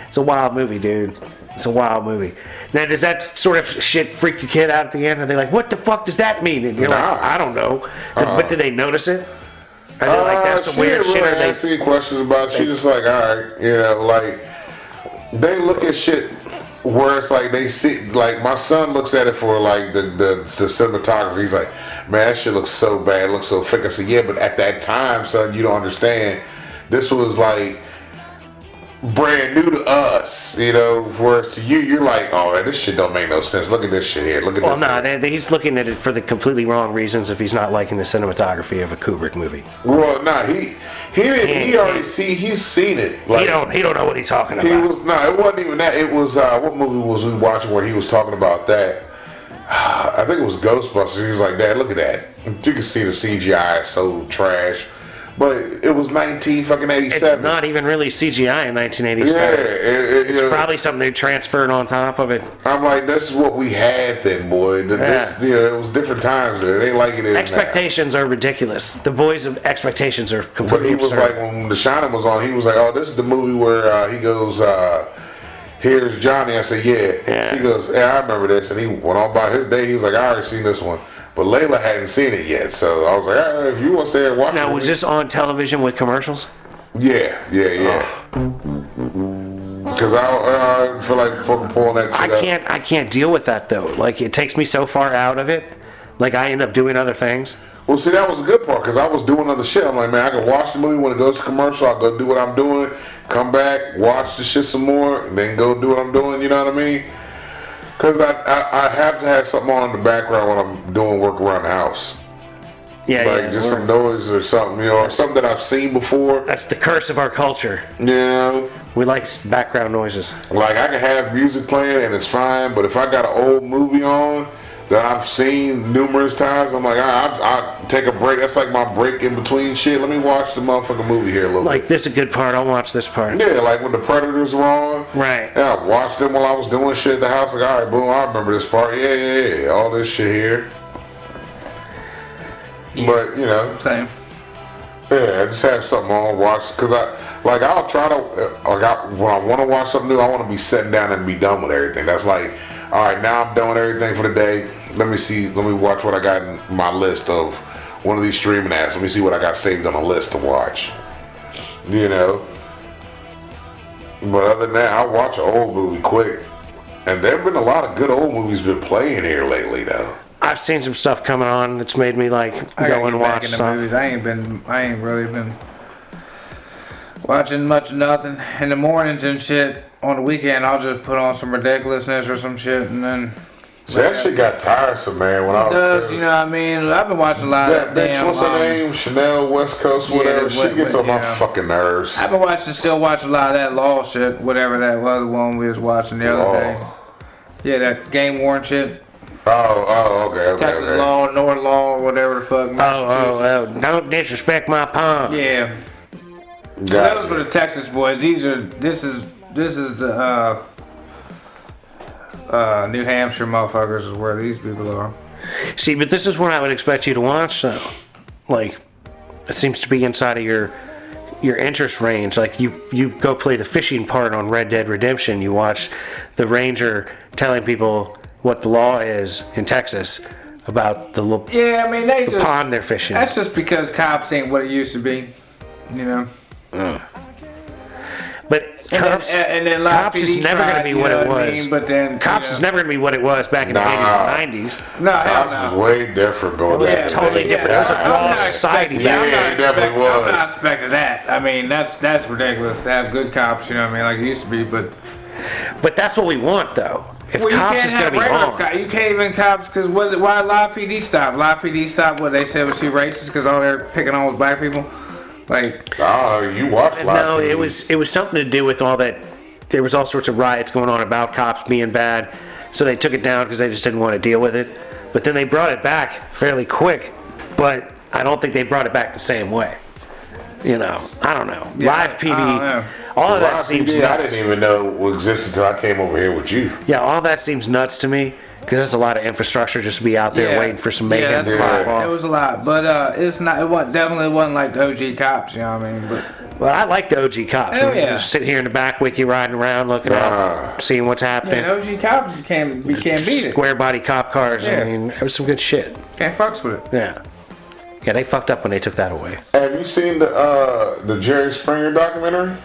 It's a wild movie, dude. It's a wild movie. Now, does that sort of shit freak your kid out at the end? Are they like, what the fuck does that mean? And you're like, I don't know. But did they notice it? Are they like, that's some weird shit? She didn't really ask any questions about it. She just like, all right, you know, like, they look at shit where it's like they see, like, my son looks at it for like the cinematography. He's like, man, that shit looks so bad, it looks so fake. I said, yeah, but at that time, son, you don't understand. This was like brand new to us, you know, whereas to you, you're like, oh man, this shit don't make no sense. Look at this shit here. Look at this. Well, no, he's looking at it for the completely wrong reasons if he's not liking the cinematography of a Kubrick movie. Well, nah, he he's seen it. Like, he don't know what he's talking about. It wasn't even that. It was what movie was we watching where he was talking about that? I think it was Ghostbusters. He was like, Dad, look at that. You can see the CGI is so trash. But it was 1987. It's not even really CGI in 1987. Yeah, it's probably something they transferred on top of it. I'm like, this is what we had then, boy. It was different times. It ain't like it is Expectations now. are ridiculous. The boys' expectations are completely But he was absurd. like, when The Shining was on, he was like, oh, this is the movie where he goes, here's Johnny. I said, yeah. He goes, yeah, I remember this. And he went on about his day. He was like, I already seen this one. But Layla hadn't seen it yet, so I was like, all right, if you want to say it, watch it. Now, was this on television with commercials? Yeah. Because I feel like fucking pulling that shit I can't deal with that, though. Like, it takes me so far out of it. Like, I end up doing other things. Well, see, that was the good part, because I was doing other shit. I'm like, man, I can watch the movie when it goes to commercial. I'll go do what I'm doing, come back, watch the shit some more, and then go do what I'm doing, you know what I mean? Because I have to have something on in the background when I'm doing work around the house. Yeah, just some noise or something, you know, or something that I've seen before. That's the curse of our culture. Yeah. We like background noises. Like, I can have music playing and it's fine, but if I got an old movie on that I've seen numerous times, I'm like, I take a break. That's like my break in between shit. Let me watch the motherfucking movie here a little bit. Like, this is a good part. I'll watch this part. Yeah, like when the Predators were on. Right. Yeah, I watched them while I was doing shit at the house. Like, all right, boom, I remember this part. Yeah. All this shit here. Yeah. But, you know. Same. Yeah, I just have something on, watch. Because I'll try to, when I want to watch something new, I want to be sitting down and be done with everything. That's like, all right, now I'm done with everything for the day. Let me watch what I got in my list of one of these streaming apps. Let me see what I got saved on a list to watch. You know? But other than that, I watch an old movie quick. And there have been a lot of good old movies been playing here lately, though. I've seen some stuff coming on that's made me like go and watch stuff. Movies. I ain't really been watching much of nothing. In the mornings and shit, on the weekend I'll just put on some ridiculousness or some shit and then... So that shit got tiresome, man. When I was you know what I mean? I've been watching a lot of that bitch, what's her name? Chanel West Coast, whatever. Yeah, she gets on my fucking nerves. I've been still watching a lot of that law shit, whatever that other one we was watching the other day. Yeah, that game worn shit. Okay. Texas law, North law, whatever the fuck. Don't disrespect my palm. Yeah. That was for the Texas boys. This is the New Hampshire motherfuckers is where these people are. See, but this is what I would expect you to watch, though. Like, it seems to be inside of your interest range. Like, you go play the fishing part on Red Dead Redemption. You watch the ranger telling people what the law is in Texas about the pond they're fishing. That's just because cops ain't what it used to be, you know. But cops is never going to be what it was. But then cops is never going to be what it was back in the 80s and 90s. No, cops was way different going. It was totally different. It was a law society. It definitely was. I'm not expecting that. I mean, that's ridiculous to have good cops. You know what I mean? Like it used to be, but that's what we want, though. If cops is going to be wrong, you can't even cops because why Live PD stop? Live PD stop what they said was too racist because all they're picking on was black people. Like, you watched Live no, PD. it was something to do with all that. There was all sorts of riots going on about cops being bad, so they took it down because they just didn't want to deal with it. But then they brought it back fairly quick. But I don't think they brought it back the same way. You know, I don't know. Yeah, Live PD, all of that seems nuts. I didn't even know existed until I came over here with you. Yeah, all that seems nuts to me because there's a lot of infrastructure just to be out there waiting for some mayhem to pop off. It was a lot, but it's not. Definitely wasn't like the OG cops. You know what I mean? But I like the OG cops. Hell yeah. Just sitting here in the back with you, riding around, looking out, seeing what's happening. Yeah, OG cops, you can't beat it. Square body cop cars. Yeah. I mean, it was some good shit. Can't fucks with it. Yeah. Yeah, they fucked up when they took that away. Have you seen the Jerry Springer documentary?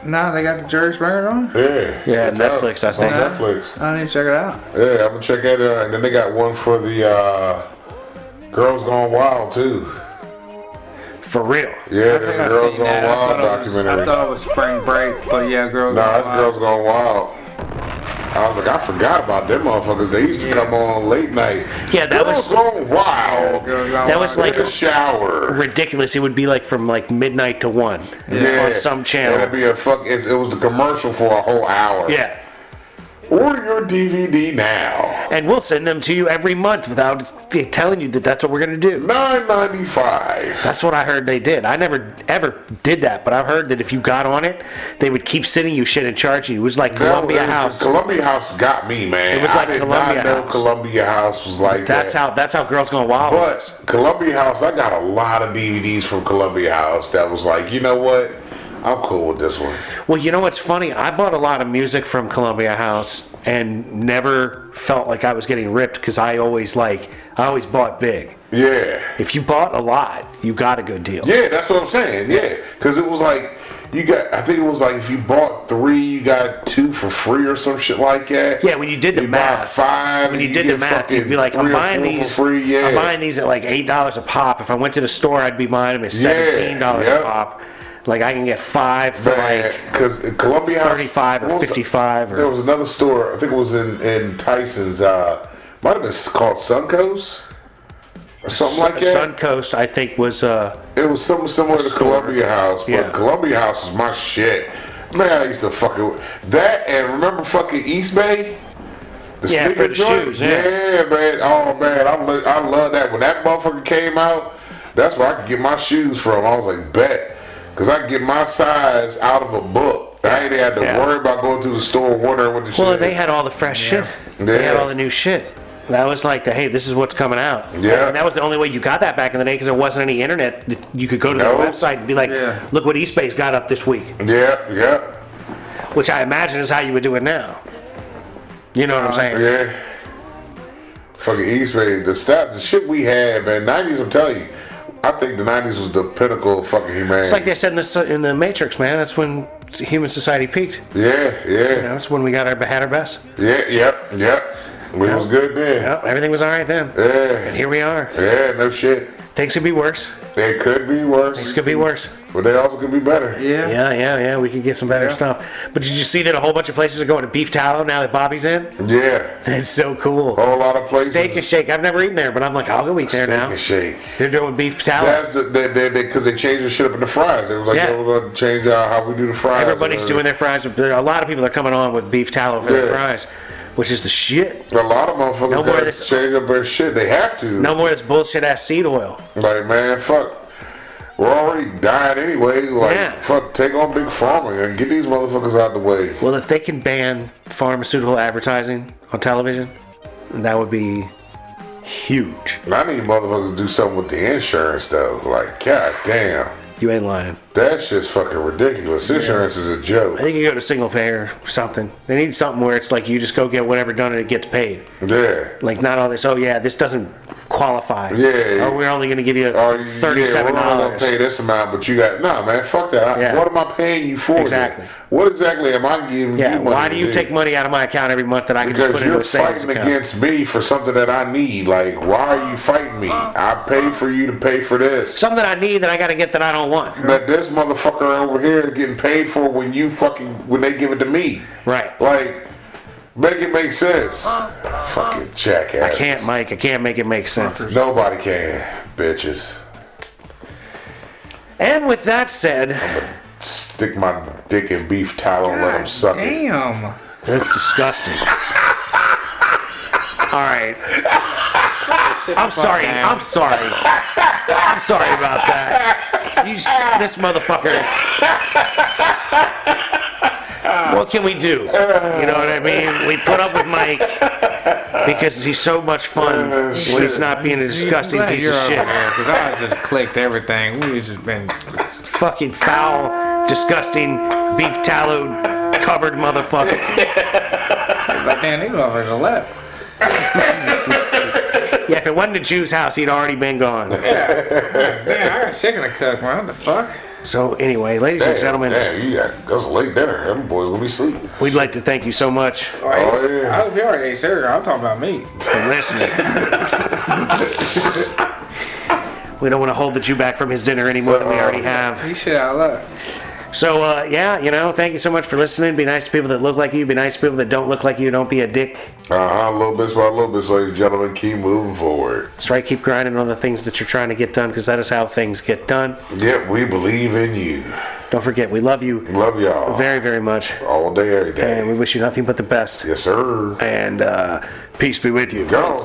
No, they got the Jerry Springer on? Yeah, Netflix, I think. On Netflix. I need to check it out. Yeah, I'm gonna check that out. And then they got one for the Girls Gone Wild too. For real. Yeah, I there's think a I Girls seen Gone that. Wild I documentary. thought it was Spring Break, but yeah, Girls Nah, Gone that's Wild. Girls Gone Wild. I was like, I forgot about them motherfuckers. They used to come on late night. Yeah, that Girls was Gone Wild. Girls Gone that was Wild. like In the shower. ridiculous. It would be like from like midnight to 1 on some channel. It'd be a it was the commercial for a whole hour. Yeah. Order your DVD now. And we'll send them to you every month without telling you that that's what we're going to do. $9.95. That's what I heard they did. I never ever did that, but I've heard that if you got on it, they would keep sending you shit and charging you. It was like Columbia House. Columbia House got me, man. It was like I did Columbia not know House. Columbia House was like That's that. how Girls Gone Wild was. But Columbia House, I got a lot of DVDs from Columbia House that was like, you know what? I'm cool with this one. Well, you know what's funny? I bought a lot of music from Columbia House and never felt like I was getting ripped because I always bought big. Yeah. If you bought a lot, you got a good deal. Yeah, that's what I'm saying. Yeah. Because it was like, I think it was like if you bought 3, you got 2 for free or some shit like that. Yeah, when you did the math, buy 5, when you and did the get math, you'd be like, 3 I'm or buying 4 these for free. Yeah. I'm buying these at like $8 a pop. If I went to the store, I'd be buying them at $17 Yeah. a pop. Like I can get 5 for like because Columbia House 35 or 55. There was another store. I think it was in Tyson's. Might have been called Suncoast or something like that. Suncoast, I think, was It was something similar to store. Columbia House, but Yeah. Columbia House was my shit. Man, I used to fucking that. And remember fucking East Bay. The Yeah, sneaker for the joint? shoes, yeah. Man. Oh man, I love that. When that motherfucker came out, that's where I could get my shoes from. I was like, bet. Because I could get my size out of a book. I ain't had to worry about going to the store wondering what the shit well, is. they had all the fresh shit. They had Yeah. all the new shit. That was like hey, this is what's coming out. Yeah. And that was the only way you got that back in the day because there wasn't any internet. You could go to No. their website and be like, look what East Bay's got up this week. Yeah. Which I imagine is how you would do it now. You know what I'm saying? Yeah. Fucking East Bay. The shit we had, man. 90s, I'm telling you. I think the 90s was the pinnacle of fucking humanity. It's like they said in the Matrix, man. That's when human society peaked. Yeah. You know, that's when we had our best. Yeah, yep. It was good then. Yep, everything was all right then. Yeah. And here we are. Yeah, no shit. Things could be worse. They could be worse. Things could be worse. But they also could be better. Yeah. Yeah. We could get some better stuff. But did you see that a whole bunch of places are going to beef tallow now that Bobby's in? Yeah. It's so cool. A whole lot of places. Steak and Shake. I've never eaten there, but I'm like, I'll go eat there now. Steak and Shake. They're doing beef tallow. That's because they changed the shit up in the fries. It was like, Yeah. we're going to change how we do the fries. Everybody's doing their fries. A lot of people are coming on with beef tallow for their Yeah. fries, which is the shit. A lot of motherfuckers No more got of to this- change up their shit. They have to. No more of this bullshit ass seed oil. Like, man, fuck. We're already dying anyway. Like, Yeah. fuck, take on Big Pharma and get these motherfuckers out the way. Well, if they can ban pharmaceutical advertising on television, that would be huge. I need motherfuckers to do something with the insurance, though. Like, god damn. You ain't lying. That shit's fucking ridiculous. Insurance is a joke. I think you go to single payer or something. They need something where it's like you just go get whatever done and it gets paid. Yeah. Like not all this. Oh yeah, this doesn't qualify. Yeah. Or we're only going to give you Oh, $37. we're only gonna pay this amount, but you got man. Fuck that. Yeah. What am I paying you for? Exactly. Then? What exactly am I giving Yeah. you money Why do you to take money out of my account every month that I can just Because put into you're a savings fighting account? against me for something that I need. Like, why are you fighting me? I pay for you to pay for this. Something that I need that I got to get that I don't want. That this motherfucker over here is getting paid for when they give it to me. Right. Like, make it make sense. Fucking jackass. I can't, Mike. I can't make it make sense. Nobody can, bitches. And with that said, Stick my dick in beef tallow and let them suck it. Damn. that's disgusting. All right. I'm sorry. I'm sorry. I'm sorry about that. This motherfucker. What can we do? You know what I mean? We put up with Mike because he's so much fun when he's not being a disgusting piece of shit. Because I just clicked everything. We've just been. Fucking foul, disgusting, beef tallow covered motherfucker. Like, damn, these motherfuckers are left. Yeah, if it wasn't a Jew's house, he'd already been gone. Yeah. Damn, I got chicken to cook, man. What the fuck? So anyway, ladies and gentlemen, That was a late dinner. Them boys gonna be sleeping. we'd like to thank you so much Oh, yeah. I hope you already ate cereal. I'm talking about meat. for listening. We don't want to hold the Jew back from his dinner any more than we already have. You should have left. So, thank you so much for listening. Be nice to people that look like you. Be nice to people that don't look like you. Don't be a dick. A little bit by a little bit, ladies and gentlemen. Keep moving forward. That's right. Keep grinding on the things that you're trying to get done, because that is how things get done. Yep, we believe in you. Don't forget, we love you. Love y'all. Very, very much. All day, every day. And we wish you nothing but the best. Yes, sir. And peace be with you. Go.